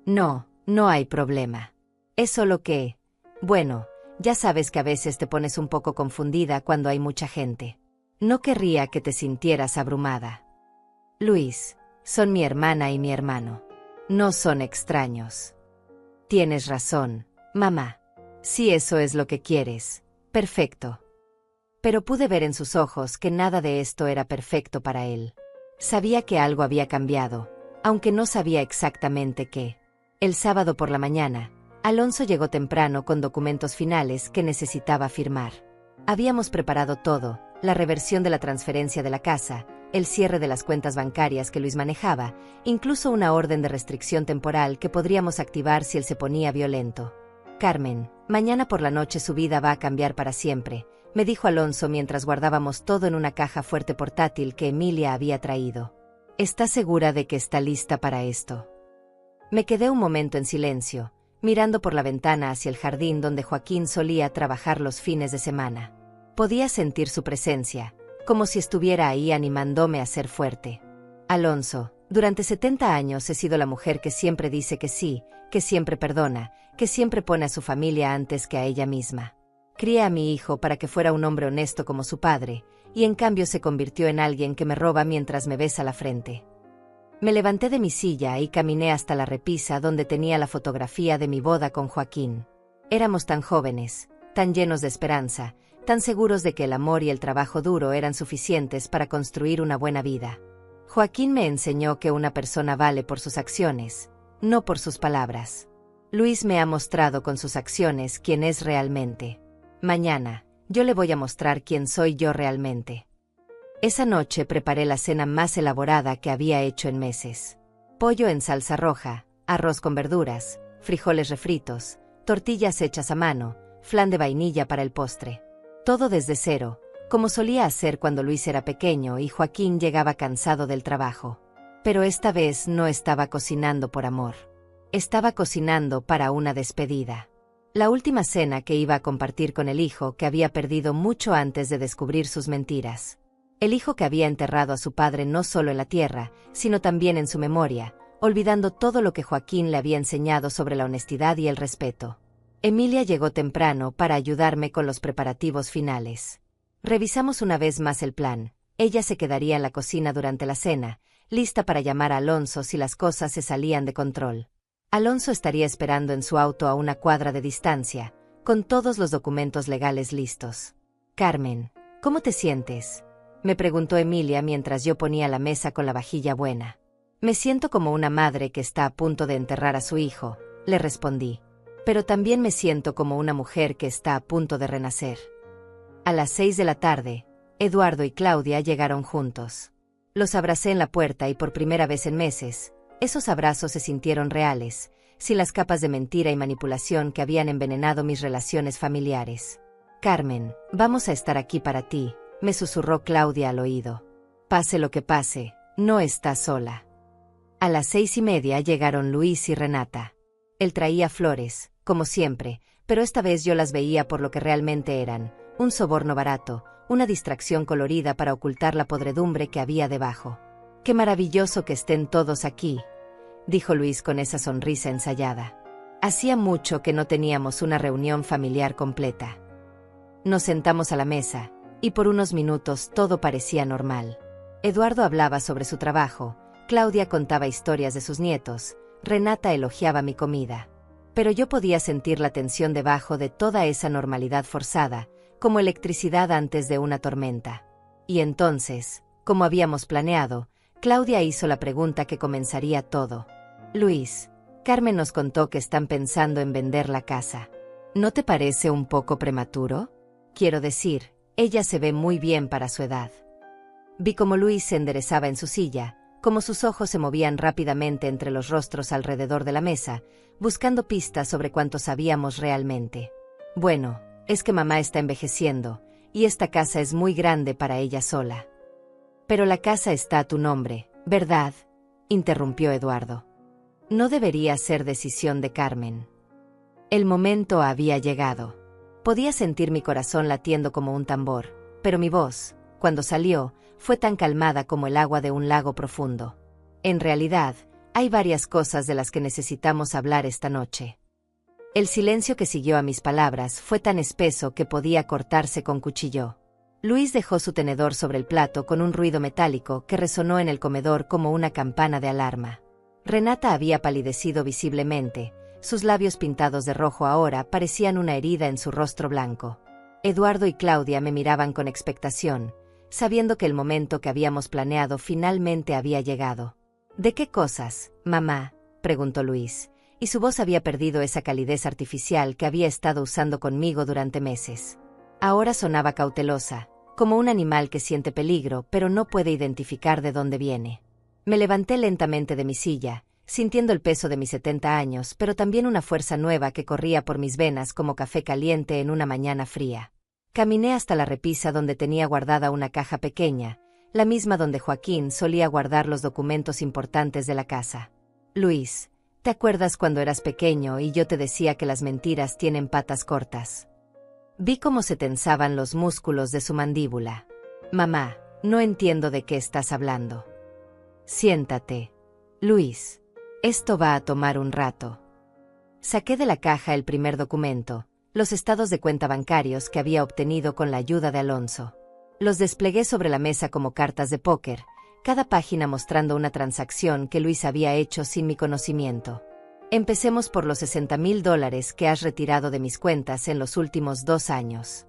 No, no hay problema. Es solo que, bueno, ya sabes que a veces te pones un poco confundida cuando hay mucha gente. No querría que te sintieras abrumada. Luis, son mi hermana y mi hermano. No son extraños. Tienes razón, mamá. Si eso es lo que quieres, perfecto. Pero pude ver en sus ojos que nada de esto era perfecto para él. Sabía que algo había cambiado, aunque no sabía exactamente qué. El sábado por la mañana, Alonso llegó temprano con documentos finales que necesitaba firmar. Habíamos preparado todo, la reversión de la transferencia de la casa, el cierre de las cuentas bancarias que Luis manejaba, incluso una orden de restricción temporal que podríamos activar si él se ponía violento. Carmen, mañana por la noche su vida va a cambiar para siempre, me dijo Alonso mientras guardábamos todo en una caja fuerte portátil que Emilia había traído. ¿Estás segura de que está lista para esto? Me quedé un momento en silencio, mirando por la ventana hacia el jardín donde Joaquín solía trabajar los fines de semana. Podía sentir su presencia, como si estuviera ahí animándome a ser fuerte. Alonso, durante 70 años he sido la mujer que siempre dice que sí, que siempre perdona, que siempre pone a su familia antes que a ella misma. Crié a mi hijo para que fuera un hombre honesto como su padre, y en cambio se convirtió en alguien que me roba mientras me besa la frente. Me levanté de mi silla y caminé hasta la repisa donde tenía la fotografía de mi boda con Joaquín. Éramos tan jóvenes, tan llenos de esperanza, tan seguros de que el amor y el trabajo duro eran suficientes para construir una buena vida. Joaquín me enseñó que una persona vale por sus acciones, no por sus palabras. Luis me ha mostrado con sus acciones quién es realmente. Mañana, yo le voy a mostrar quién soy yo realmente. Esa noche preparé la cena más elaborada que había hecho en meses. Pollo en salsa roja, arroz con verduras, frijoles refritos, tortillas hechas a mano, flan de vainilla para el postre. Todo desde cero, como solía hacer cuando Luis era pequeño y Joaquín llegaba cansado del trabajo. Pero esta vez no estaba cocinando por amor. Estaba cocinando para una despedida. La última cena que iba a compartir con el hijo que había perdido mucho antes de descubrir sus mentiras. El hijo que había enterrado a su padre no solo en la tierra, sino también en su memoria, olvidando todo lo que Joaquín le había enseñado sobre la honestidad y el respeto. Emilia llegó temprano para ayudarme con los preparativos finales. Revisamos una vez más el plan. Ella se quedaría en la cocina durante la cena, lista para llamar a Alonso si las cosas se salían de control. Alonso estaría esperando en su auto a una cuadra de distancia, con todos los documentos legales listos. Carmen, ¿cómo te sientes?, me preguntó Emilia mientras yo ponía la mesa con la vajilla buena. Me siento como una madre que está a punto de enterrar a su hijo, le respondí. Pero también me siento como una mujer que está a punto de renacer. A las 6 de la tarde, Eduardo y Claudia llegaron juntos. Los abracé en la puerta y por primera vez en meses, esos abrazos se sintieron reales, sin las capas de mentira y manipulación que habían envenenado mis relaciones familiares. Carmen, vamos a estar aquí para ti, me susurró Claudia al oído. Pase lo que pase, no estás sola. A las 6:30 llegaron Luis y Renata. Él traía flores, como siempre, pero esta vez yo las veía por lo que realmente eran, un soborno barato, una distracción colorida para ocultar la podredumbre que había debajo. «Qué maravilloso que estén todos aquí», dijo Luis con esa sonrisa ensayada. Hacía mucho que no teníamos una reunión familiar completa. Nos sentamos a la mesa, y por unos minutos todo parecía normal. Eduardo hablaba sobre su trabajo, Claudia contaba historias de sus nietos, Renata elogiaba mi comida. Pero yo podía sentir la tensión debajo de toda esa normalidad forzada, como electricidad antes de una tormenta. Y entonces, como habíamos planeado, Claudia hizo la pregunta que comenzaría todo. Luis, Carmen nos contó que están pensando en vender la casa. ¿No te parece un poco prematuro? Quiero decir, ella se ve muy bien para su edad. Vi cómo Luis se enderezaba en su silla, cómo sus ojos se movían rápidamente entre los rostros alrededor de la mesa, buscando pistas sobre cuánto sabíamos realmente. Bueno, es que mamá está envejeciendo, y esta casa es muy grande para ella sola. Pero la casa está a tu nombre, ¿verdad?, interrumpió Eduardo. No debería ser decisión de Carmen. El momento había llegado. Podía sentir mi corazón latiendo como un tambor, pero mi voz, cuando salió, fue tan calmada como el agua de un lago profundo. En realidad, Hay varias cosas de las que necesitamos hablar esta noche. El silencio que siguió a mis palabras fue tan espeso que podía cortarse con cuchillo. Luis dejó su tenedor sobre el plato con un ruido metálico que resonó en el comedor como una campana de alarma. Renata había palidecido visiblemente, sus labios pintados de rojo ahora parecían una herida en su rostro blanco. Eduardo y Claudia me miraban con expectación, sabiendo que el momento que habíamos planeado finalmente había llegado. ¿De qué cosas, mamá?, preguntó Luis, y su voz había perdido esa calidez artificial que había estado usando conmigo durante meses. Ahora sonaba cautelosa, como un animal que siente peligro pero no puede identificar de dónde viene. Me levanté lentamente de mi silla, sintiendo el peso de mis 70 años, pero también una fuerza nueva que corría por mis venas como café caliente en una mañana fría. Caminé hasta la repisa donde tenía guardada una caja pequeña, la misma donde Joaquín solía guardar los documentos importantes de la casa. Luis, ¿te acuerdas cuando eras pequeño y yo te decía que las mentiras tienen patas cortas? Vi cómo se tensaban los músculos de su mandíbula. Mamá, no entiendo de qué estás hablando. Siéntate. Luis, esto va a tomar un rato. Saqué de la caja el primer documento, los estados de cuenta bancarios que había obtenido con la ayuda de Alonso. Los desplegué sobre la mesa como cartas de póker, cada página mostrando una transacción que Luis había hecho sin mi conocimiento. Empecemos por los $60,000 que has retirado de mis cuentas en los últimos 2 años.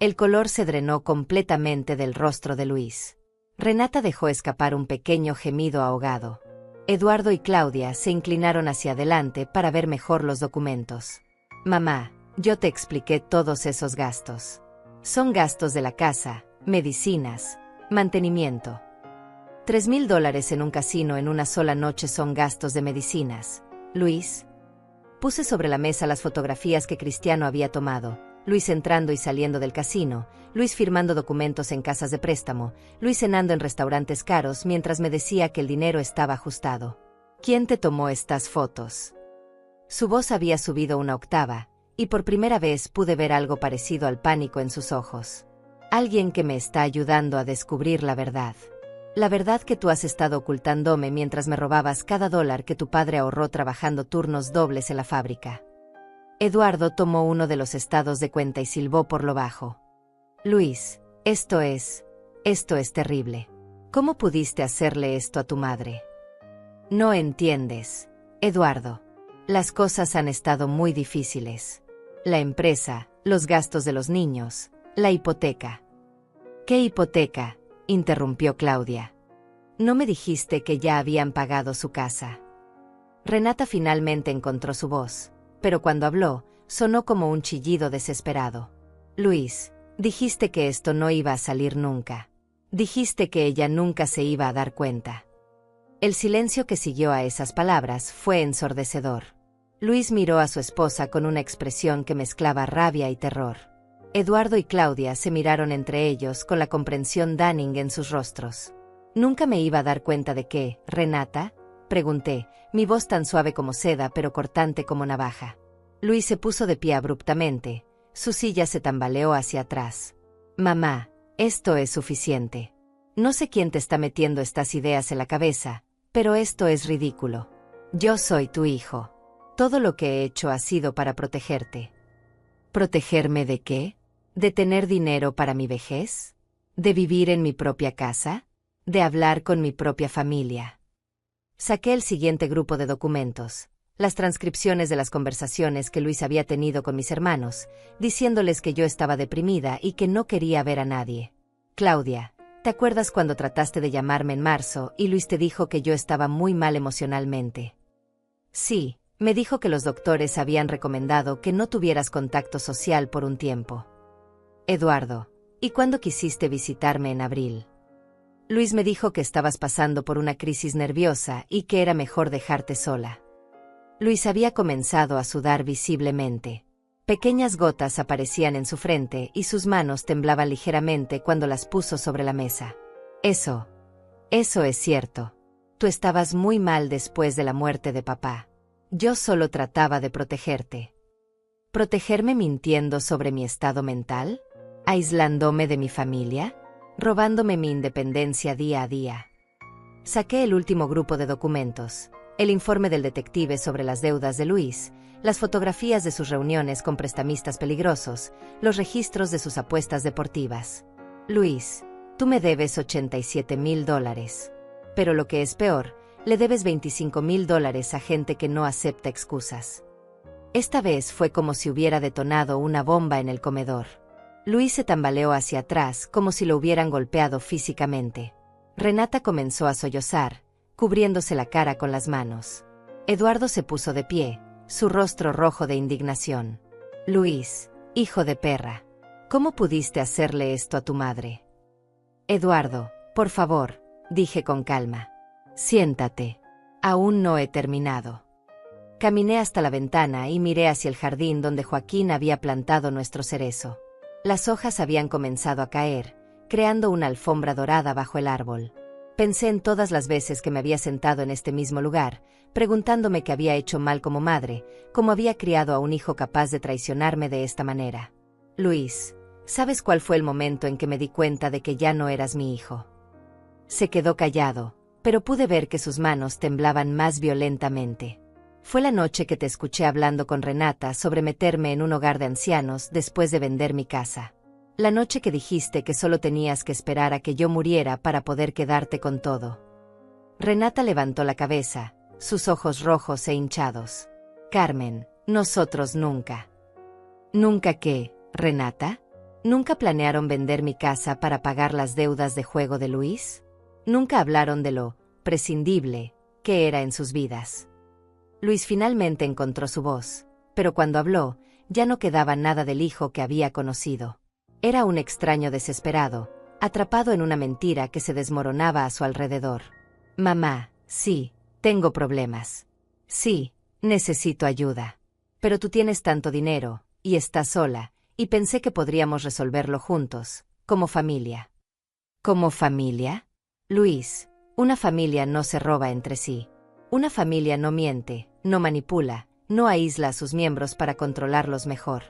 El color se drenó completamente del rostro de Luis. Renata dejó escapar un pequeño gemido ahogado. Eduardo y Claudia se inclinaron hacia adelante para ver mejor los documentos. Mamá, yo te expliqué todos esos gastos. Son gastos de la casa, medicinas, mantenimiento. $3,000 en un casino en una sola noche son gastos de medicinas. Luis. Puse sobre la mesa las fotografías que Cristiano había tomado. Luis entrando y saliendo del casino, Luis firmando documentos en casas de préstamo, Luis cenando en restaurantes caros mientras me decía que el dinero estaba ajustado. ¿Quién te tomó estas fotos? Su voz había subido una octava, y por primera vez pude ver algo parecido al pánico en sus ojos. Alguien que me está ayudando a descubrir la verdad. La verdad que tú has estado ocultándome mientras me robabas cada $1 que tu padre ahorró trabajando turnos dobles en la fábrica. Eduardo tomó uno de los estados de cuenta y silbó por lo bajo. Luis, esto es terrible. ¿Cómo pudiste hacerle esto a tu madre? No entiendes, Eduardo. Las cosas han estado muy difíciles. La empresa, los gastos de los niños, la hipoteca. ¿Qué hipoteca?, interrumpió Claudia. ¿No me dijiste que ya habían pagado su casa? Renata finalmente encontró su voz, pero cuando habló, sonó como un chillido desesperado. Luis, dijiste que esto no iba a salir nunca. Dijiste que ella nunca se iba a dar cuenta. El silencio que siguió a esas palabras fue ensordecedor. Luis miró a su esposa con una expresión que mezclaba rabia y terror. Eduardo y Claudia se miraron entre ellos con la comprensión Dunning en sus rostros. ¿Nunca me iba a dar cuenta de qué, Renata?, pregunté, mi voz tan suave como seda pero cortante como navaja. Luis se puso de pie abruptamente, su silla se tambaleó hacia atrás. Mamá, esto es suficiente. No sé quién te está metiendo estas ideas en la cabeza, pero esto es ridículo. Yo soy tu hijo. Todo lo que he hecho ha sido para protegerte. ¿Protegerme de qué? ¿De tener dinero para mi vejez? ¿De vivir en mi propia casa? ¿De hablar con mi propia familia? Saqué el siguiente grupo de documentos, las transcripciones de las conversaciones que Luis había tenido con mis hermanos, diciéndoles que yo estaba deprimida y que no quería ver a nadie. Claudia, ¿te acuerdas cuando trataste de llamarme en marzo y Luis te dijo que yo estaba muy mal emocionalmente? Sí, me dijo que los doctores habían recomendado que no tuvieras contacto social por un tiempo. Eduardo, ¿y cuándo quisiste visitarme en abril? Luis me dijo que estabas pasando por una crisis nerviosa y que era mejor dejarte sola. Luis había comenzado a sudar visiblemente. Pequeñas gotas aparecían en su frente y sus manos temblaban ligeramente cuando las puso sobre la mesa. Eso es cierto. Tú estabas muy mal después de la muerte de papá. Yo solo trataba de protegerte. ¿Protegerme mintiendo sobre mi estado mental? ¿Aislándome de mi familia? ¿Robándome mi independencia día a día? Saqué el último grupo de documentos, El informe del detective sobre las deudas de Luis, las fotografías de sus reuniones con prestamistas peligrosos, los registros de sus apuestas deportivas. Luis, tú me debes $87,000. Pero lo que es peor, le debes $25,000 a gente que no acepta excusas. Esta vez fue como si hubiera detonado una bomba en el comedor. Luis se tambaleó hacia atrás como si lo hubieran golpeado físicamente. Renata comenzó a sollozar, cubriéndose la cara con las manos. Eduardo se puso de pie, su rostro rojo de indignación. Luis, hijo de perra, ¿cómo pudiste hacerle esto a tu madre? Eduardo, por favor, dije con calma. Siéntate. Aún no he terminado. Caminé hasta la ventana y miré hacia el jardín donde Joaquín había plantado nuestro cerezo. Las hojas habían comenzado a caer, creando una alfombra dorada bajo el árbol. Pensé en todas las veces que me había sentado en este mismo lugar, preguntándome qué había hecho mal como madre, cómo había criado a un hijo capaz de traicionarme de esta manera. Luis, ¿sabes cuál fue el momento en que me di cuenta de que ya no eras mi hijo? Se quedó callado, pero pude ver que sus manos temblaban más violentamente. Fue la noche que te escuché hablando con Renata sobre meterme en un hogar de ancianos después de vender mi casa. La noche que dijiste que solo tenías que esperar a que yo muriera para poder quedarte con todo. Renata levantó la cabeza, sus ojos rojos e hinchados. Carmen, nosotros nunca. ¿Nunca qué, Renata? ¿Nunca planearon vender mi casa para pagar las deudas de juego de Luis? ¿Nunca hablaron de lo prescindible que era en sus vidas? Luis finalmente encontró su voz, pero cuando habló, ya no quedaba nada del hijo que había conocido. Era un extraño desesperado, atrapado en una mentira que se desmoronaba a su alrededor. Mamá, sí, tengo problemas. Sí, necesito ayuda. Pero tú tienes tanto dinero, y estás sola, y pensé que podríamos resolverlo juntos, como familia. ¿Como familia? Luis, una familia no se roba entre sí. Una familia no miente, no manipula, no aísla a sus miembros para controlarlos mejor.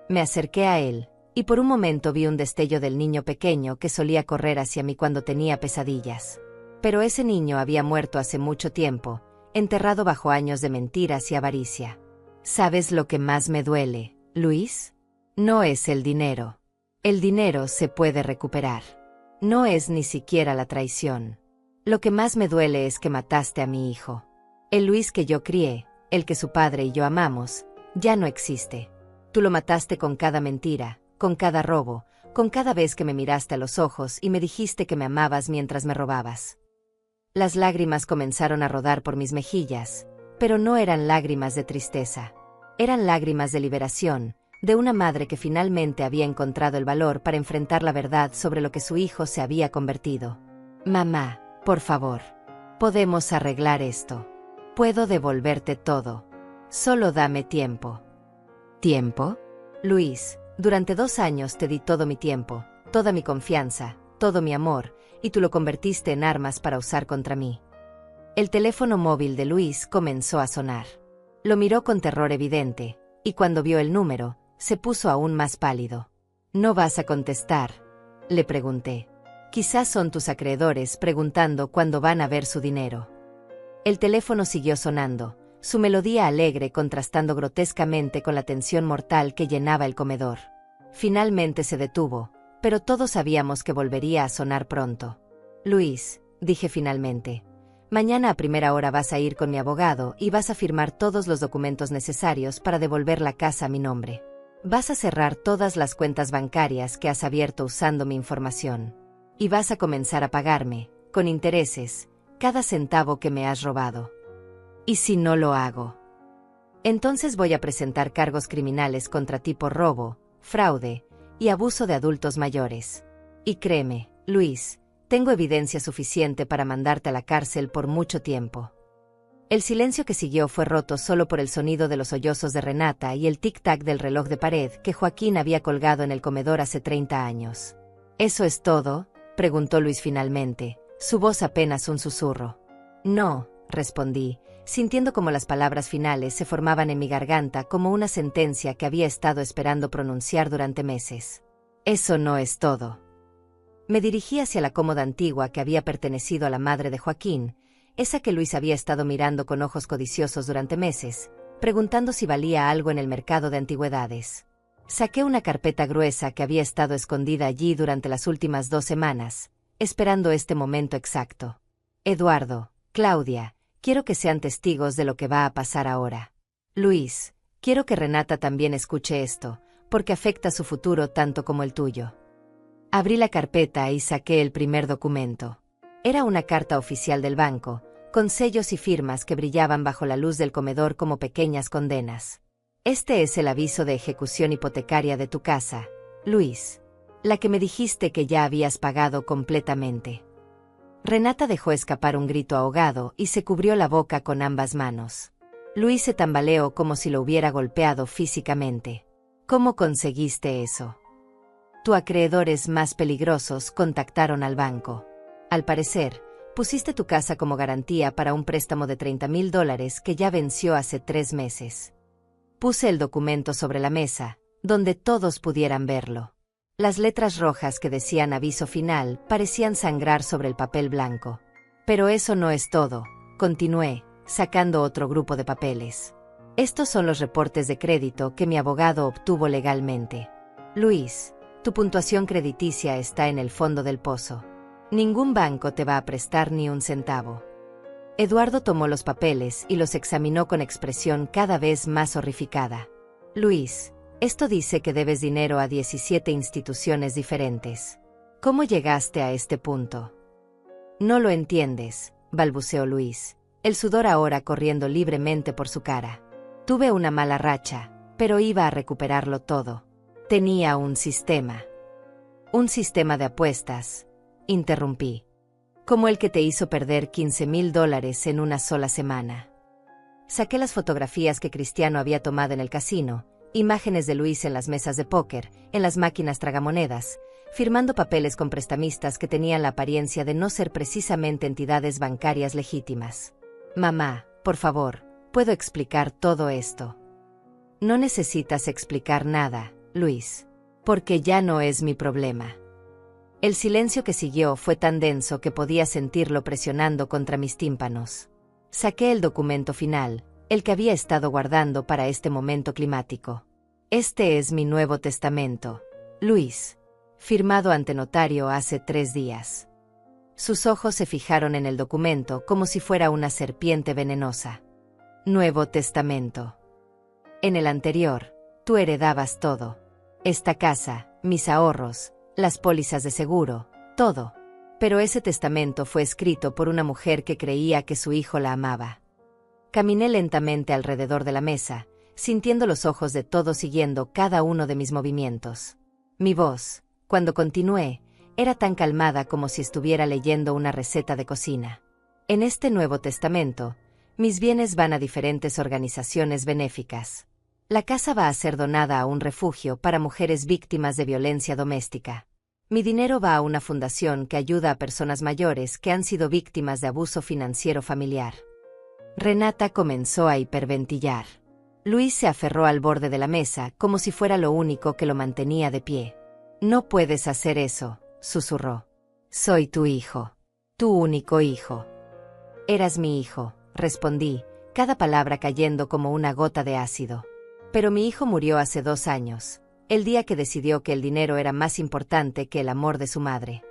Me acerqué a él, y por un momento vi un destello del niño pequeño que solía correr hacia mí cuando tenía pesadillas. Pero ese niño había muerto hace mucho tiempo, enterrado bajo años de mentiras y avaricia. ¿Sabes lo que más me duele, Luis? No es el dinero. El dinero se puede recuperar. No es ni siquiera la traición. Lo que más me duele es que mataste a mi hijo. El Luis que yo crié, el que su padre y yo amamos, ya no existe. Tú lo mataste con cada mentira, con cada robo, con cada vez que me miraste a los ojos y me dijiste que me amabas mientras me robabas. Las lágrimas comenzaron a rodar por mis mejillas, pero no eran lágrimas de tristeza. Eran lágrimas de liberación, de una madre que finalmente había encontrado el valor para enfrentar la verdad sobre lo que su hijo se había convertido. Mamá, por favor, podemos arreglar esto. Puedo devolverte todo. Solo dame tiempo. ¿Tiempo? Luis, durante 2 años te di todo mi tiempo, toda mi confianza, todo mi amor, y tú lo convertiste en armas para usar contra mí. El teléfono móvil de Luis comenzó a sonar. Lo miró con terror evidente, y cuando vio el número, se puso aún más pálido. ¿No vas a contestar?, le pregunté. Quizás son tus acreedores preguntando cuándo van a ver su dinero. El teléfono siguió sonando, su melodía alegre contrastando grotescamente con la tensión mortal que llenaba el comedor. Finalmente se detuvo, pero todos sabíamos que volvería a sonar pronto. Luis, dije finalmente, mañana a primera hora vas a ir con mi abogado y vas a firmar todos los documentos necesarios para devolver la casa a mi nombre. Vas a cerrar todas las cuentas bancarias que has abierto usando mi información. Y vas a comenzar a pagarme, con intereses, cada centavo que me has robado. ¿Y si no lo hago? Entonces voy a presentar cargos criminales contra ti por robo, fraude y abuso de adultos mayores. Y créeme, Luis, tengo evidencia suficiente para mandarte a la cárcel por mucho tiempo. El silencio que siguió fue roto solo por el sonido de los sollozos de Renata y el tic-tac del reloj de pared que Joaquín había colgado en el comedor hace 30 años. ¿Eso es todo?, preguntó Luis finalmente, su voz apenas un susurro. No, respondí, sintiendo como las palabras finales se formaban en mi garganta como una sentencia que había estado esperando pronunciar durante meses. Eso no es todo. Me dirigí hacia la cómoda antigua que había pertenecido a la madre de Joaquín, esa que Luis había estado mirando con ojos codiciosos durante meses, preguntando si valía algo en el mercado de antigüedades. Saqué una carpeta gruesa que había estado escondida allí durante las últimas 2 semanas, esperando este momento exacto. Eduardo, Claudia, quiero que sean testigos de lo que va a pasar ahora. Luis, quiero que Renata también escuche esto, porque afecta su futuro tanto como el tuyo. Abrí la carpeta y saqué el primer documento. Era una carta oficial del banco, con sellos y firmas que brillaban bajo la luz del comedor como pequeñas condenas. Este es el aviso de ejecución hipotecaria de tu casa, Luis. La que me dijiste que ya habías pagado completamente. Renata dejó escapar un grito ahogado y se cubrió la boca con ambas manos. Luis se tambaleó como si lo hubiera golpeado físicamente. ¿Cómo conseguiste eso? Tus acreedores más peligrosos contactaron al banco. Al parecer, pusiste tu casa como garantía para un préstamo de $30,000 que ya venció hace 3 meses. Puse el documento sobre la mesa, donde todos pudieran verlo. Las letras rojas que decían aviso final parecían sangrar sobre el papel blanco. Pero eso no es todo, continué, sacando otro grupo de papeles. Estos son los reportes de crédito que mi abogado obtuvo legalmente. Luis, tu puntuación crediticia está en el fondo del pozo. Ningún banco te va a prestar ni un centavo. Eduardo tomó los papeles y los examinó con expresión cada vez más horrificada. Luis, esto dice que debes dinero a 17 instituciones diferentes. ¿Cómo llegaste a este punto? No lo entiendes, balbuceó Luis, el sudor ahora corriendo libremente por su cara. Tuve una mala racha, pero iba a recuperarlo todo. Tenía un sistema. Un sistema de apuestas, interrumpí. Como el que te hizo perder $15,000 en una sola semana. Saqué las fotografías que Cristiano había tomado en el casino, imágenes de Luis en las mesas de póker, en las máquinas tragamonedas, firmando papeles con prestamistas que tenían la apariencia de no ser precisamente entidades bancarias legítimas. Mamá, por favor, ¿puedo explicar todo esto? No necesitas explicar nada, Luis, porque ya no es mi problema. El silencio que siguió fue tan denso que podía sentirlo presionando contra mis tímpanos. Saqué el documento final, el que había estado guardando para este momento climático. Este es mi nuevo testamento, Luis, firmado ante notario hace 3 días. Sus ojos se fijaron en el documento como si fuera una serpiente venenosa. Nuevo testamento. En el anterior, tú heredabas todo. Esta casa, mis ahorros, las pólizas de seguro, todo. Pero ese testamento fue escrito por una mujer que creía que su hijo la amaba. Caminé lentamente alrededor de la mesa, sintiendo los ojos de todos siguiendo cada uno de mis movimientos. Mi voz, cuando continué, era tan calmada como si estuviera leyendo una receta de cocina. En este Nuevo Testamento, mis bienes van a diferentes organizaciones benéficas. La casa va a ser donada a un refugio para mujeres víctimas de violencia doméstica. Mi dinero va a una fundación que ayuda a personas mayores que han sido víctimas de abuso financiero familiar. Renata comenzó a hiperventilar. Luis se aferró al borde de la mesa como si fuera lo único que lo mantenía de pie. No puedes hacer eso, susurró. Soy tu hijo. Tu único hijo. Eras mi hijo, respondí, cada palabra cayendo como una gota de ácido. Pero mi hijo murió hace 2 años, el día que decidió que el dinero era más importante que el amor de su madre.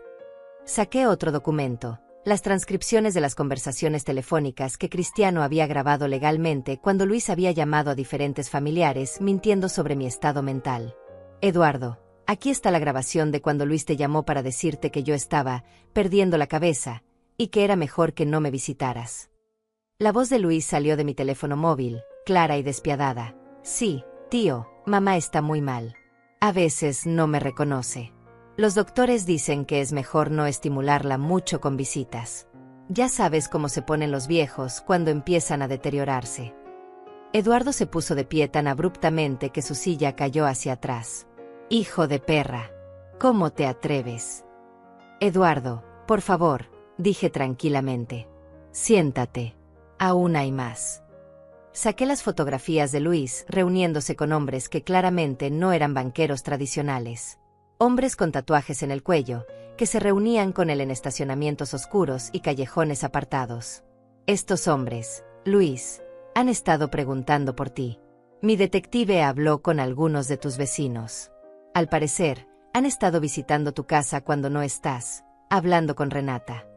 Saqué otro documento, las transcripciones de las conversaciones telefónicas que Cristiano había grabado legalmente cuando Luis había llamado a diferentes familiares mintiendo sobre mi estado mental. Eduardo, aquí está la grabación de cuando Luis te llamó para decirte que yo estaba perdiendo la cabeza y que era mejor que no me visitaras. La voz de Luis salió de mi teléfono móvil, clara y despiadada. Sí, tío, mamá está muy mal. A veces no me reconoce. Los doctores dicen que es mejor no estimularla mucho con visitas. Ya sabes cómo se ponen los viejos cuando empiezan a deteriorarse. Eduardo se puso de pie tan abruptamente que su silla cayó hacia atrás. Hijo de perra. ¿Cómo te atreves? Eduardo, por favor, dije tranquilamente. Siéntate. Aún hay más. Saqué las fotografías de Luis reuniéndose con hombres que claramente no eran banqueros tradicionales. Hombres con tatuajes en el cuello, que se reunían con él en estacionamientos oscuros y callejones apartados. Estos hombres, Luis, han estado preguntando por ti. Mi detective habló con algunos de tus vecinos. Al parecer, han estado visitando tu casa cuando no estás, hablando con Renata.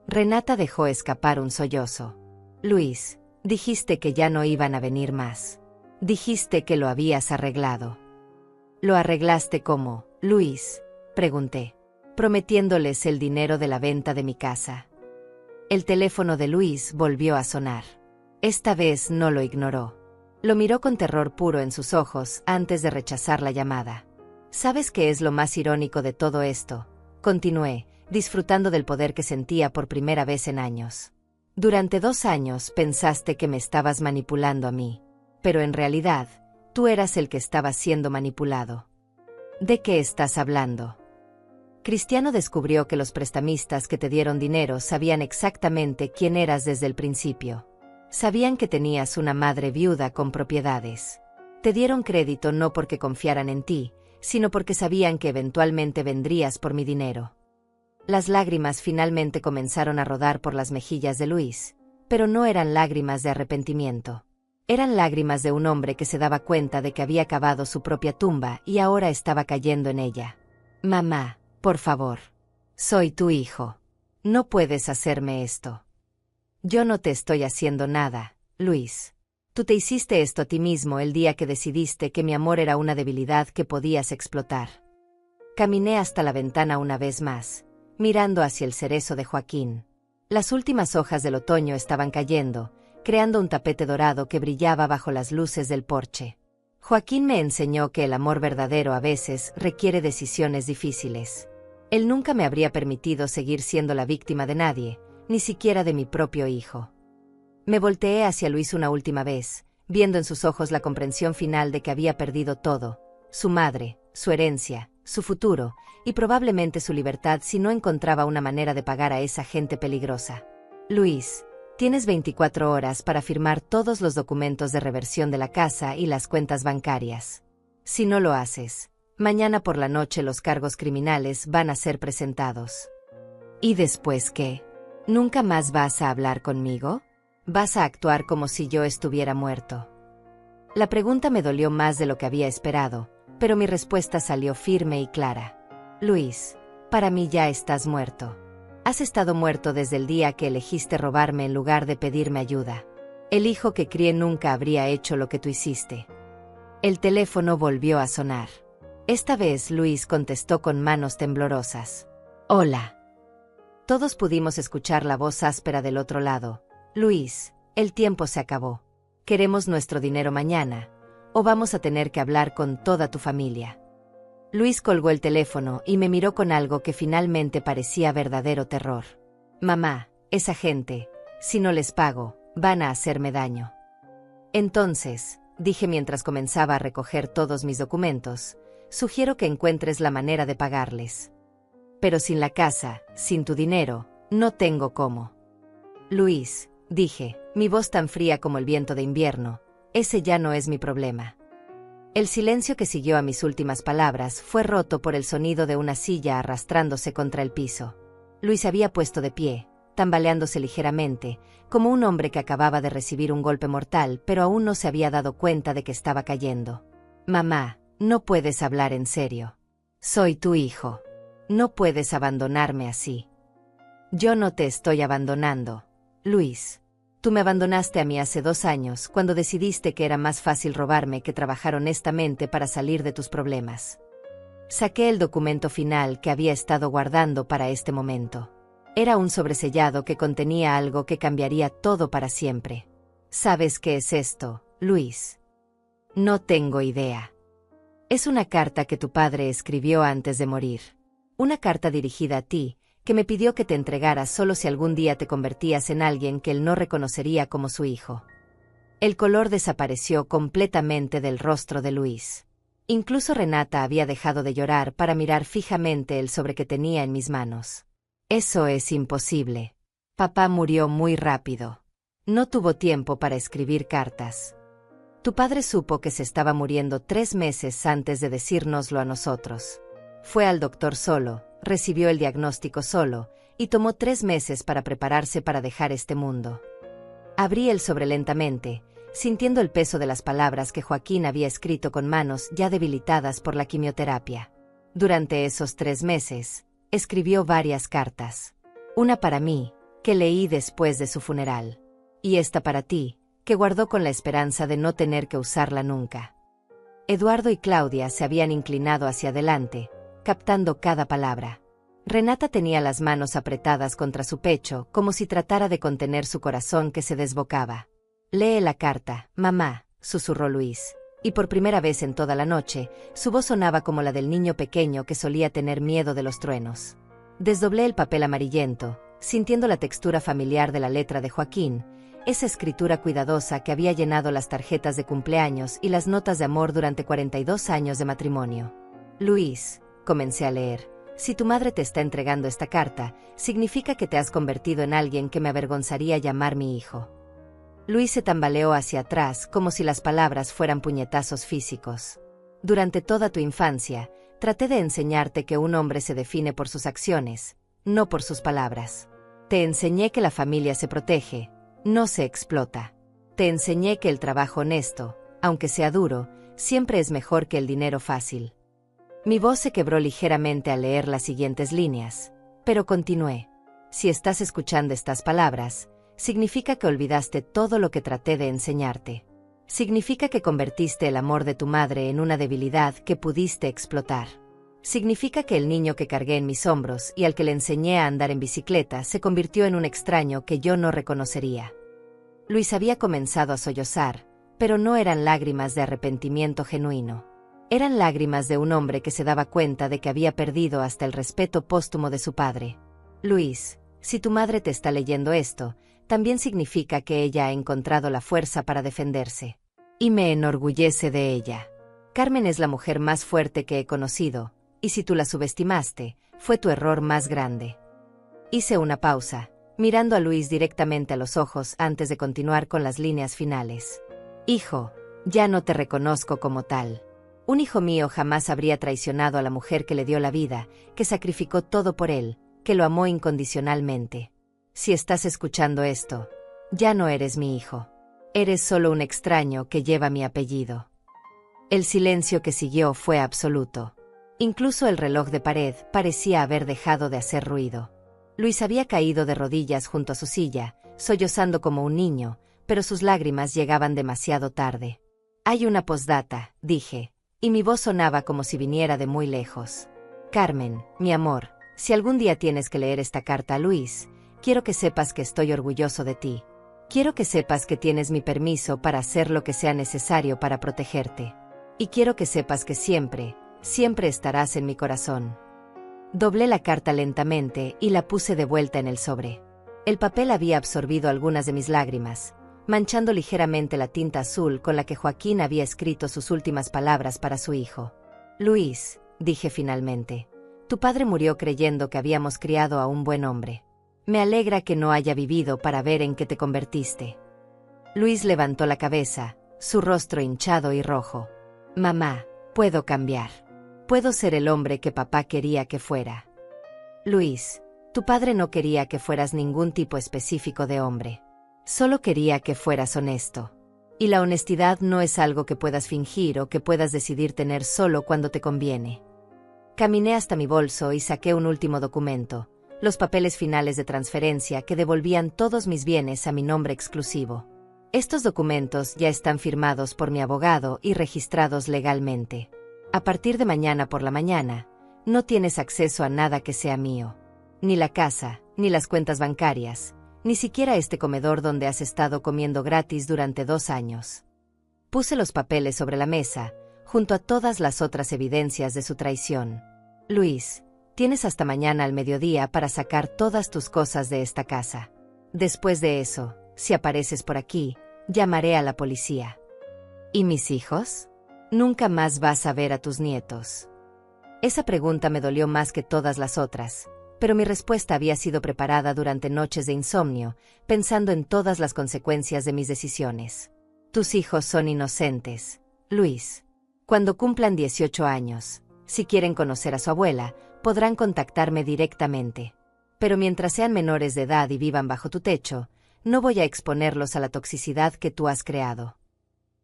Renata dejó escapar un sollozo. Luis, dijiste que ya no iban a venir más. Dijiste que lo habías arreglado. ¿Lo arreglaste cómo, Luis?, pregunté, prometiéndoles el dinero de la venta de mi casa. El teléfono de Luis volvió a sonar. Esta vez no lo ignoró. Lo miró con terror puro en sus ojos antes de rechazar la llamada. ¿Sabes qué es lo más irónico de todo esto?, continué, disfrutando del poder que sentía por primera vez en años. Durante 2 años pensaste que me estabas manipulando a mí, pero en realidad, tú eras el que estaba siendo manipulado. ¿De qué estás hablando? Cristiano descubrió que los prestamistas que te dieron dinero sabían exactamente quién eras desde el principio. Sabían que tenías una madre viuda con propiedades. Te dieron crédito no porque confiaran en ti, sino porque sabían que eventualmente vendrías por mi dinero. Las lágrimas finalmente comenzaron a rodar por las mejillas de Luis, pero no eran lágrimas de arrepentimiento. Eran lágrimas de un hombre que se daba cuenta de que había cavado su propia tumba y ahora estaba cayendo en ella. Mamá, por favor. Soy tu hijo. No puedes hacerme esto. Yo no te estoy haciendo nada, Luis. Tú te hiciste esto a ti mismo el día que decidiste que mi amor era una debilidad que podías explotar. Caminé hasta la ventana una vez más, mirando hacia el cerezo de Joaquín. Las últimas hojas del otoño estaban cayendo, creando un tapete dorado que brillaba bajo las luces del porche. Joaquín me enseñó que el amor verdadero a veces requiere decisiones difíciles. Él nunca me habría permitido seguir siendo la víctima de nadie, ni siquiera de mi propio hijo. Me volteé hacia Luis una última vez, viendo en sus ojos la comprensión final de que había perdido todo: su madre, su herencia, su futuro, y probablemente su libertad si no encontraba una manera de pagar a esa gente peligrosa. Luis, tienes 24 horas para firmar todos los documentos de reversión de la casa y las cuentas bancarias. Si no lo haces, mañana por la noche los cargos criminales van a ser presentados. ¿Y después qué? ¿Nunca más vas a hablar conmigo? ¿Vas a actuar como si yo estuviera muerto? La pregunta me dolió más de lo que había esperado, pero mi respuesta salió firme y clara. Luis, para mí ya estás muerto. Has estado muerto desde el día que elegiste robarme en lugar de pedirme ayuda. El hijo que crié nunca habría hecho lo que tú hiciste. El teléfono volvió a sonar. Esta vez Luis contestó con manos temblorosas. Hola. Todos pudimos escuchar la voz áspera del otro lado. Luis, el tiempo se acabó. Queremos nuestro dinero mañana, o vamos a tener que hablar con toda tu familia. Luis colgó el teléfono y me miró con algo que finalmente parecía verdadero terror. Mamá, esa gente, si no les pago, van a hacerme daño. Entonces, dije mientras comenzaba a recoger todos mis documentos, sugiero que encuentres la manera de pagarles. Pero sin la casa, sin tu dinero, no tengo cómo. Luis, dije, mi voz tan fría como el viento de invierno, ese ya no es mi problema. El silencio que siguió a mis últimas palabras fue roto por el sonido de una silla arrastrándose contra el piso. Luis se había puesto de pie, tambaleándose ligeramente, como un hombre que acababa de recibir un golpe mortal pero aún no se había dado cuenta de que estaba cayendo. Mamá, no puedes hablar en serio. Soy tu hijo. No puedes abandonarme así. Yo no te estoy abandonando, Luis. Tú me abandonaste a mí hace 2 años cuando decidiste que era más fácil robarme que trabajar honestamente para salir de tus problemas. Saqué el documento final que había estado guardando para este momento. Era un sobresellado que contenía algo que cambiaría todo para siempre. ¿Sabes qué es esto, Luis? No tengo idea. Es una carta que tu padre escribió antes de morir. Una carta dirigida a ti, que me pidió que te entregara solo si algún día te convertías en alguien que él no reconocería como su hijo. El color desapareció completamente del rostro de Luis. Incluso Renata había dejado de llorar para mirar fijamente el sobre que tenía en mis manos. Eso es imposible. Papá murió muy rápido. No tuvo tiempo para escribir cartas. Tu padre supo que se estaba muriendo 3 meses antes de decírnoslo a nosotros. Fue al doctor solo, recibió el diagnóstico solo, y tomó 3 meses para prepararse para dejar este mundo. Abrí el sobre lentamente, sintiendo el peso de las palabras que Joaquín había escrito con manos ya debilitadas por la quimioterapia. Durante esos 3 meses, escribió varias cartas. Una para mí, que leí después de su funeral. Y esta para ti, que guardó con la esperanza de no tener que usarla nunca. Eduardo y Claudia se habían inclinado hacia adelante, captando cada palabra. Renata tenía las manos apretadas contra su pecho, como si tratara de contener su corazón que se desbocaba. «Lee la carta, mamá», susurró Luis, y por primera vez en toda la noche, su voz sonaba como la del niño pequeño que solía tener miedo de los truenos. Desdoblé el papel amarillento, sintiendo la textura familiar de la letra de Joaquín, esa escritura cuidadosa que había llenado las tarjetas de cumpleaños y las notas de amor durante 42 años de matrimonio. «Luis», comencé a leer, «si tu madre te está entregando esta carta, significa que te has convertido en alguien que me avergonzaría llamar mi hijo». Luis se tambaleó hacia atrás como si las palabras fueran puñetazos físicos. «Durante toda tu infancia, traté de enseñarte que un hombre se define por sus acciones, no por sus palabras. Te enseñé que la familia se protege, no se explota. Te enseñé que el trabajo honesto, aunque sea duro, siempre es mejor que el dinero fácil». Mi voz se quebró ligeramente al leer las siguientes líneas, pero continué. «Si estás escuchando estas palabras, significa que olvidaste todo lo que traté de enseñarte. Significa que convertiste el amor de tu madre en una debilidad que pudiste explotar. Significa que el niño que cargué en mis hombros y al que le enseñé a andar en bicicleta se convirtió en un extraño que yo no reconocería». Luis había comenzado a sollozar, pero no eran lágrimas de arrepentimiento genuino. Eran lágrimas de un hombre que se daba cuenta de que había perdido hasta el respeto póstumo de su padre. «Luis, si tu madre te está leyendo esto, también significa que ella ha encontrado la fuerza para defenderse. Y me enorgullece de ella. Carmen es la mujer más fuerte que he conocido, y si tú la subestimaste, fue tu error más grande». Hice una pausa, mirando a Luis directamente a los ojos antes de continuar con las líneas finales. «Hijo, ya no te reconozco como tal. Un hijo mío jamás habría traicionado a la mujer que le dio la vida, que sacrificó todo por él, que lo amó incondicionalmente. Si estás escuchando esto, ya no eres mi hijo. Eres solo un extraño que lleva mi apellido». El silencio que siguió fue absoluto. Incluso el reloj de pared parecía haber dejado de hacer ruido. Luis había caído de rodillas junto a su silla, sollozando como un niño, pero sus lágrimas llegaban demasiado tarde. «Hay una posdata», dije, y mi voz sonaba como si viniera de muy lejos. «Carmen, mi amor, si algún día tienes que leer esta carta a Luis, quiero que sepas que estoy orgulloso de ti. Quiero que sepas que tienes mi permiso para hacer lo que sea necesario para protegerte. Y quiero que sepas que siempre, siempre estarás en mi corazón». Doblé la carta lentamente y la puse de vuelta en el sobre. El papel había absorbido algunas de mis lágrimas, manchando ligeramente la tinta azul con la que Joaquín había escrito sus últimas palabras para su hijo. «Luis», dije finalmente, «tu padre murió creyendo que habíamos criado a un buen hombre. Me alegra que no haya vivido para ver en qué te convertiste». Luis levantó la cabeza, su rostro hinchado y rojo. «Mamá, puedo cambiar. Puedo ser el hombre que papá quería que fuera». «Luis, tu padre no quería que fueras ningún tipo específico de hombre. Solo quería que fueras honesto. Y la honestidad no es algo que puedas fingir o que puedas decidir tener solo cuando te conviene». Caminé hasta mi bolso y saqué un último documento, los papeles finales de transferencia que devolvían todos mis bienes a mi nombre exclusivo. «Estos documentos ya están firmados por mi abogado y registrados legalmente. A partir de mañana por la mañana, no tienes acceso a nada que sea mío. Ni la casa, ni las cuentas bancarias, ni siquiera este comedor donde has estado comiendo gratis durante 2 años». Puse los papeles sobre la mesa, junto a todas las otras evidencias de su traición. «Luis, tienes hasta mañana al mediodía para sacar todas tus cosas de esta casa. Después de eso, si apareces por aquí, llamaré a la policía». «¿Y mis hijos? Nunca más vas a ver a tus nietos». Esa pregunta me dolió más que todas las otras, pero mi respuesta había sido preparada durante noches de insomnio, pensando en todas las consecuencias de mis decisiones. «Tus hijos son inocentes, Luis. Cuando cumplan 18 años, si quieren conocer a su abuela, podrán contactarme directamente. Pero mientras sean menores de edad y vivan bajo tu techo, No voy a exponerlos a la toxicidad que tú has creado.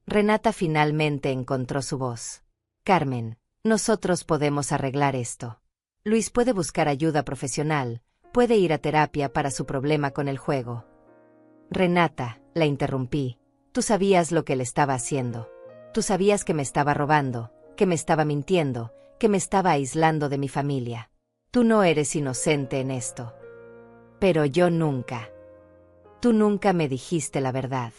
Renata finalmente encontró su voz. Carmen, nosotros podemos arreglar esto. Luis puede buscar ayuda profesional, puede ir a terapia para su problema con el juego. Renata, la interrumpí. Tú sabías lo que él estaba haciendo. Tú sabías que me estaba robando, que me estaba mintiendo, que me estaba aislando de mi familia. Tú no eres inocente en esto. Pero yo nunca. Tú nunca me dijiste la verdad.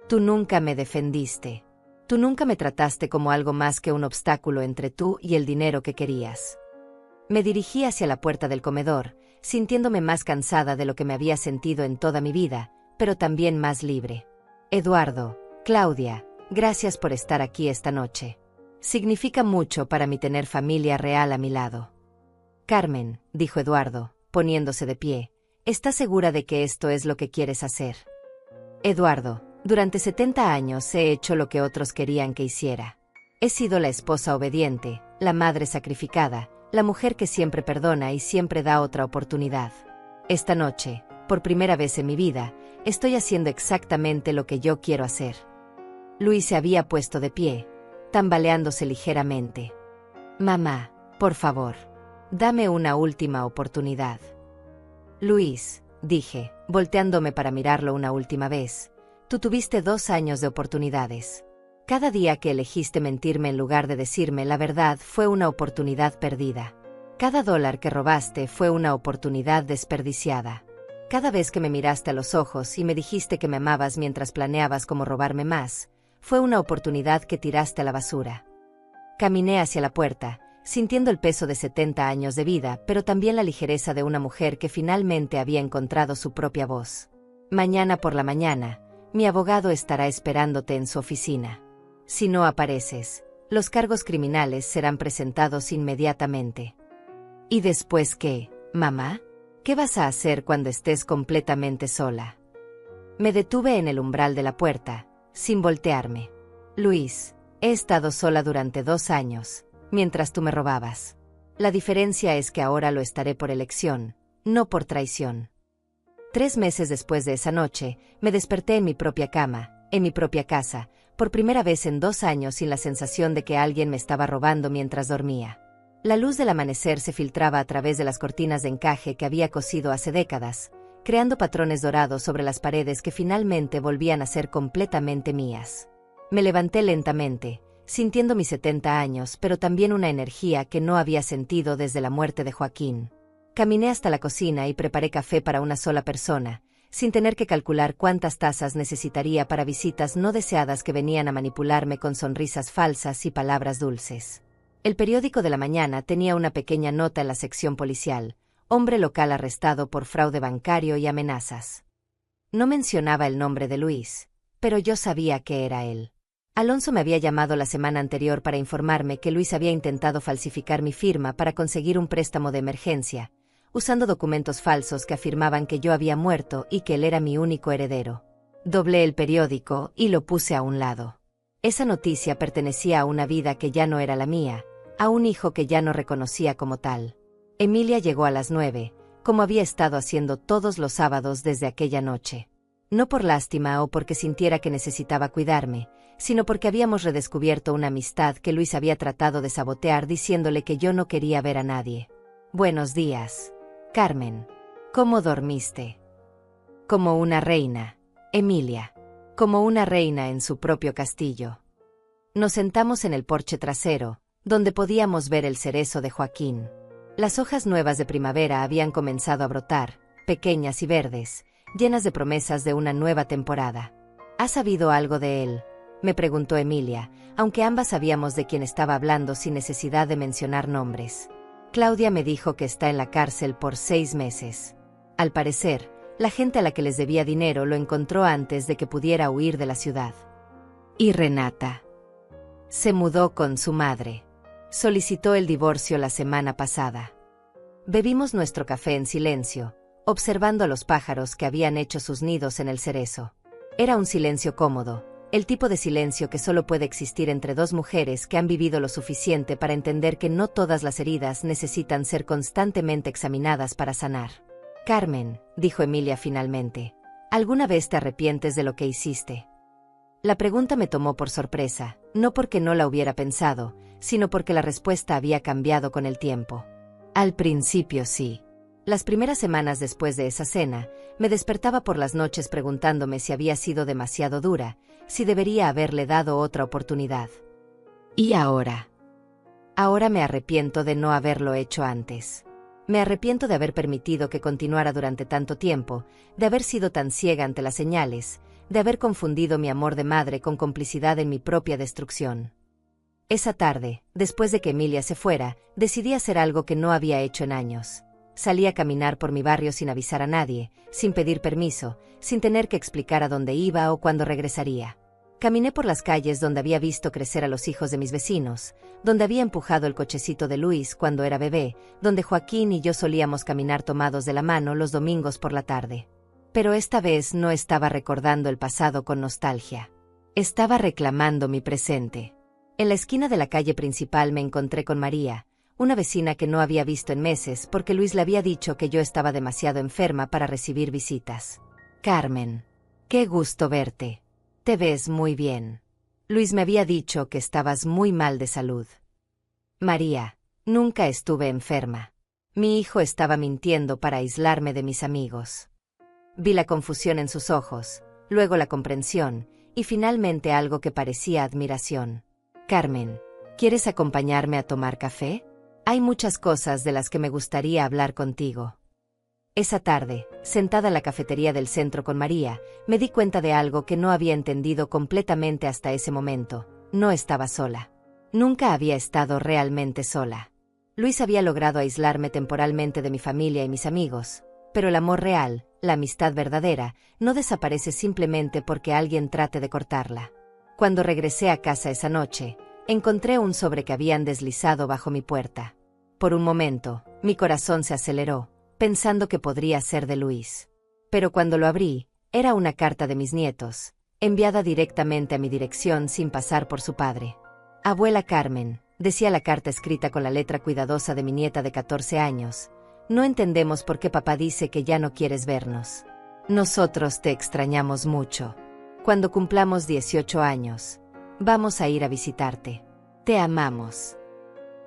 Tú nunca me defendiste. Tú nunca me trataste como algo más que un obstáculo entre tú y el dinero que querías. Me dirigí hacia la puerta del comedor, sintiéndome más cansada de lo que me había sentido en toda mi vida, pero también más libre. Eduardo, Claudia, gracias por estar aquí esta noche. Significa mucho para mí tener familia real a mi lado. Carmen, dijo Eduardo, poniéndose de pie, ¿estás segura de que esto es lo que quieres hacer? Eduardo, durante 70 años he hecho lo que otros querían que hiciera. He sido la esposa obediente, la madre sacrificada, la mujer que siempre perdona y siempre da otra oportunidad. Esta noche, por primera vez en mi vida, estoy haciendo exactamente lo que yo quiero hacer. Luis se había puesto de pie, tambaleándose ligeramente. Mamá, por favor, dame una última oportunidad. Luis, dije, volteándome para mirarlo una última vez, tú tuviste 2 años de oportunidades. Cada día que elegiste mentirme en lugar de decirme la verdad fue una oportunidad perdida. Cada dólar que robaste fue una oportunidad desperdiciada. Cada vez que me miraste a los ojos y me dijiste que me amabas mientras planeabas cómo robarme más, fue una oportunidad que tiraste a la basura. Caminé hacia la puerta, sintiendo el peso de 70 años de vida, pero también la ligereza de una mujer que finalmente había encontrado su propia voz. Mañana por la mañana, mi abogado estará esperándote en su oficina. Si no apareces, los cargos criminales serán presentados inmediatamente. ¿Y después qué, mamá? ¿Qué vas a hacer cuando estés completamente sola? Me detuve en el umbral de la puerta, sin voltearme. Luis, he estado sola durante 2 años, mientras tú me robabas. La diferencia es que ahora lo estaré por elección, no por traición. 3 meses después de esa noche, me desperté en mi propia cama, en mi propia casa, por primera vez en 2 años sin la sensación de que alguien me estaba robando mientras dormía. La luz del amanecer se filtraba a través de las cortinas de encaje que había cosido hace décadas, creando patrones dorados sobre las paredes que finalmente volvían a ser completamente mías. Me levanté lentamente, sintiendo mis 70 años, pero también una energía que no había sentido desde la muerte de Joaquín. Caminé hasta la cocina y preparé café para una sola persona, sin tener que calcular cuántas tazas necesitaría para visitas no deseadas que venían a manipularme con sonrisas falsas y palabras dulces. El periódico de la mañana tenía una pequeña nota en la sección policial: hombre local arrestado por fraude bancario y amenazas. No mencionaba el nombre de Luis, pero yo sabía que era él. Alonso me había llamado la semana anterior para informarme que Luis había intentado falsificar mi firma para conseguir un préstamo de emergencia, usando documentos falsos que afirmaban que yo había muerto y que él era mi único heredero. Doblé el periódico y lo puse a un lado. Esa noticia pertenecía a una vida que ya no era la mía, a un hijo que ya no reconocía como tal. Emilia llegó a las 9, como había estado haciendo todos los sábados desde aquella noche. No por lástima o porque sintiera que necesitaba cuidarme, sino porque habíamos redescubierto una amistad que Luis había tratado de sabotear diciéndole que yo no quería ver a nadie. Buenos días, Carmen. ¿Cómo dormiste? Como una reina, Emilia. Como una reina en su propio castillo. Nos sentamos en el porche trasero, donde podíamos ver el cerezo de Joaquín. Las hojas nuevas de primavera habían comenzado a brotar, pequeñas y verdes, llenas de promesas de una nueva temporada. ¿Has sabido algo de él?, me preguntó Emilia, aunque ambas sabíamos de quién estaba hablando sin necesidad de mencionar nombres. Claudia me dijo que está en la cárcel por 6 meses. Al parecer, la gente a la que les debía dinero lo encontró antes de que pudiera huir de la ciudad. Y Renata se mudó con su madre. Solicitó el divorcio la semana pasada. Bebimos nuestro café en silencio, observando a los pájaros que habían hecho sus nidos en el cerezo. Era un silencio cómodo, el tipo de silencio que solo puede existir entre 2 mujeres que han vivido lo suficiente para entender que no todas las heridas necesitan ser constantemente examinadas para sanar. Carmen, dijo Emilia finalmente, ¿Alguna vez te arrepientes de lo que hiciste? La pregunta me tomó por sorpresa, no porque no la hubiera pensado, sino porque la respuesta había cambiado con el tiempo. Al principio sí. Las primeras semanas después de esa cena, me despertaba por las noches preguntándome si había sido demasiado dura, si debería haberle dado otra oportunidad. ¿Y ahora? Ahora me arrepiento de no haberlo hecho antes. Me arrepiento de haber permitido que continuara durante tanto tiempo, de haber sido tan ciega ante las señales, de haber confundido mi amor de madre con complicidad en mi propia destrucción. Esa tarde, después de que Emilia se fuera, decidí hacer algo que no había hecho en años. Salí a caminar por mi barrio sin avisar a nadie, sin pedir permiso, sin tener que explicar a dónde iba o cuándo regresaría. Caminé por las calles donde había visto crecer a los hijos de mis vecinos, donde había empujado el cochecito de Luis cuando era bebé, donde Joaquín y yo solíamos caminar tomados de la mano los domingos por la tarde. Pero esta vez no estaba recordando el pasado con nostalgia. Estaba reclamando mi presente. En la esquina de la calle principal me encontré con María, una vecina que no había visto en meses porque Luis le había dicho que yo estaba demasiado enferma para recibir visitas. Carmen, qué gusto verte. Te ves muy bien. Luis me había dicho que estabas muy mal de salud. María, nunca estuve enferma. Mi hijo estaba mintiendo para aislarme de mis amigos. Vi la confusión en sus ojos, luego la comprensión, y finalmente algo que parecía admiración. Carmen, ¿quieres acompañarme a tomar café? Hay muchas cosas de las que me gustaría hablar contigo. Esa tarde, sentada en la cafetería del centro con María, me di cuenta de algo que no había entendido completamente hasta ese momento. No estaba sola. Nunca había estado realmente sola. Luis había logrado aislarme temporalmente de mi familia y mis amigos, pero el amor real, la amistad verdadera, no desaparece simplemente porque alguien trate de cortarla. Cuando regresé a casa esa noche, encontré un sobre que habían deslizado bajo mi puerta. Por un momento, mi corazón se aceleró, pensando que podría ser de Luis. Pero cuando lo abrí, era una carta de mis nietos, enviada directamente a mi dirección sin pasar por su padre. Abuela Carmen, decía la carta escrita con la letra cuidadosa de mi nieta de 14 años, no entendemos por qué papá dice que ya no quieres vernos. Nosotros te extrañamos mucho. Cuando cumplamos 18 años, vamos a ir a visitarte. Te amamos.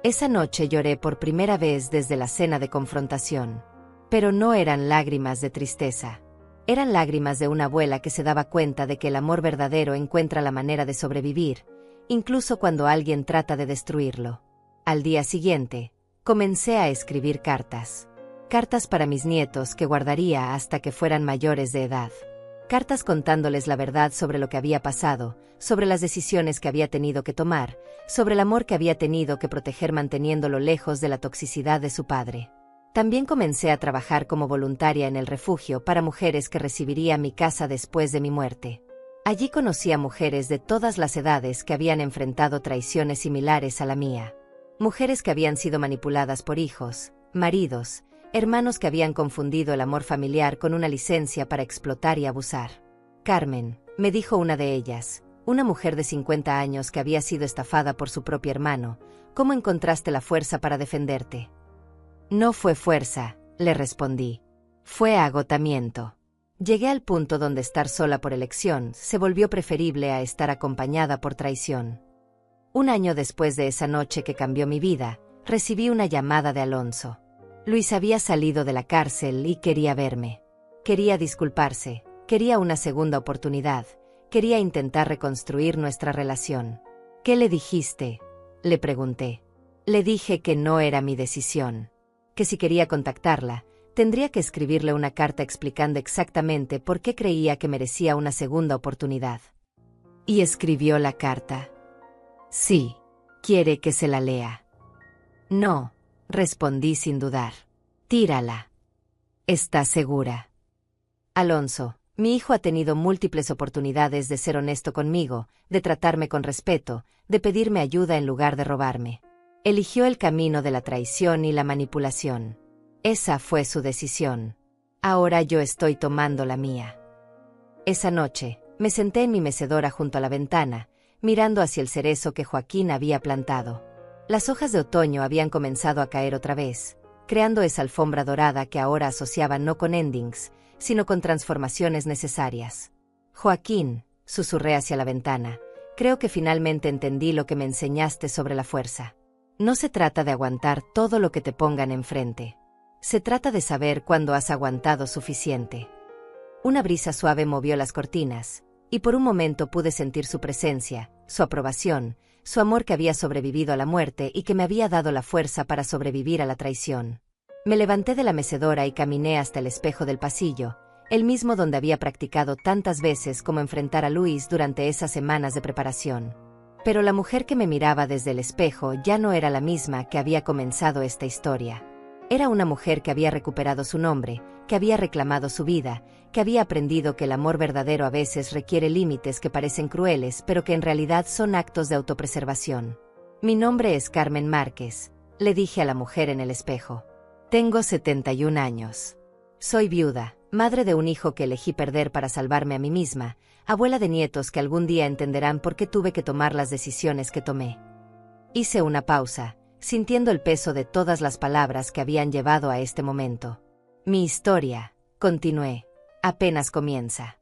Esa noche lloré por primera vez desde la cena de confrontación. Pero no eran lágrimas de tristeza. Eran lágrimas de una abuela que se daba cuenta de que el amor verdadero encuentra la manera de sobrevivir, incluso cuando alguien trata de destruirlo. Al día siguiente, comencé a escribir cartas. Cartas para mis nietos que guardaría hasta que fueran mayores de edad. Cartas contándoles la verdad sobre lo que había pasado, sobre las decisiones que había tenido que tomar, sobre el amor que había tenido que proteger manteniéndolo lejos de la toxicidad de su padre. También comencé a trabajar como voluntaria en el refugio para mujeres que recibiría mi casa después de mi muerte. Allí conocí a mujeres de todas las edades que habían enfrentado traiciones similares a la mía. Mujeres que habían sido manipuladas por hijos, maridos, hermanos que habían confundido el amor familiar con una licencia para explotar y abusar. Carmen, me dijo una de ellas, una mujer de 50 años que había sido estafada por su propio hermano, ¿cómo encontraste la fuerza para defenderte? No fue fuerza, le respondí. Fue agotamiento. Llegué al punto donde estar sola por elección se volvió preferible a estar acompañada por traición. Un año después de esa noche que cambió mi vida, recibí una llamada de Alonso. Luis había salido de la cárcel y quería verme. Quería disculparse, quería una segunda oportunidad, quería intentar reconstruir nuestra relación. ¿Qué le dijiste?, le pregunté. Le dije que no era mi decisión. Que si quería contactarla, tendría que escribirle una carta explicando exactamente por qué creía que merecía una segunda oportunidad. ¿Y escribió la carta? Sí. ¿Quiere que se la lea? No, respondí sin dudar. Tírala. ¿Estás segura? Alonso, mi hijo ha tenido múltiples oportunidades de ser honesto conmigo, de tratarme con respeto, de pedirme ayuda en lugar de robarme. Eligió el camino de la traición y la manipulación. Esa fue su decisión. Ahora yo estoy tomando la mía. Esa noche, me senté en mi mecedora junto a la ventana, mirando hacia el cerezo que Joaquín había plantado. Las hojas de otoño habían comenzado a caer otra vez. creando esa alfombra dorada que ahora asociaba no con endings, sino con transformaciones necesarias. Joaquín, susurré hacia la ventana, creo que finalmente entendí lo que me enseñaste sobre la fuerza. No se trata de aguantar todo lo que te pongan enfrente. Se trata de saber cuándo has aguantado suficiente. Una brisa suave movió las cortinas, y por un momento pude sentir su presencia, su aprobación, su amor que había sobrevivido a la muerte y que me había dado la fuerza para sobrevivir a la traición. Me levanté de la mecedora y caminé hasta el espejo del pasillo, el mismo donde había practicado tantas veces como enfrentar a Luis durante esas semanas de preparación. Pero la mujer que me miraba desde el espejo ya no era la misma que había comenzado esta historia. Era una mujer que había recuperado su nombre, que había reclamado su vida, que había aprendido que el amor verdadero a veces requiere límites que parecen crueles pero que en realidad son actos de autopreservación. Mi nombre es Carmen Márquez, le dije a la mujer en el espejo. Tengo 71 años. Soy viuda, madre de un hijo que elegí perder para salvarme a mí misma, abuela de nietos que algún día entenderán por qué tuve que tomar las decisiones que tomé. Hice una pausa, sintiendo el peso de todas las palabras que habían llevado a este momento. Mi historia, continué, apenas comienza.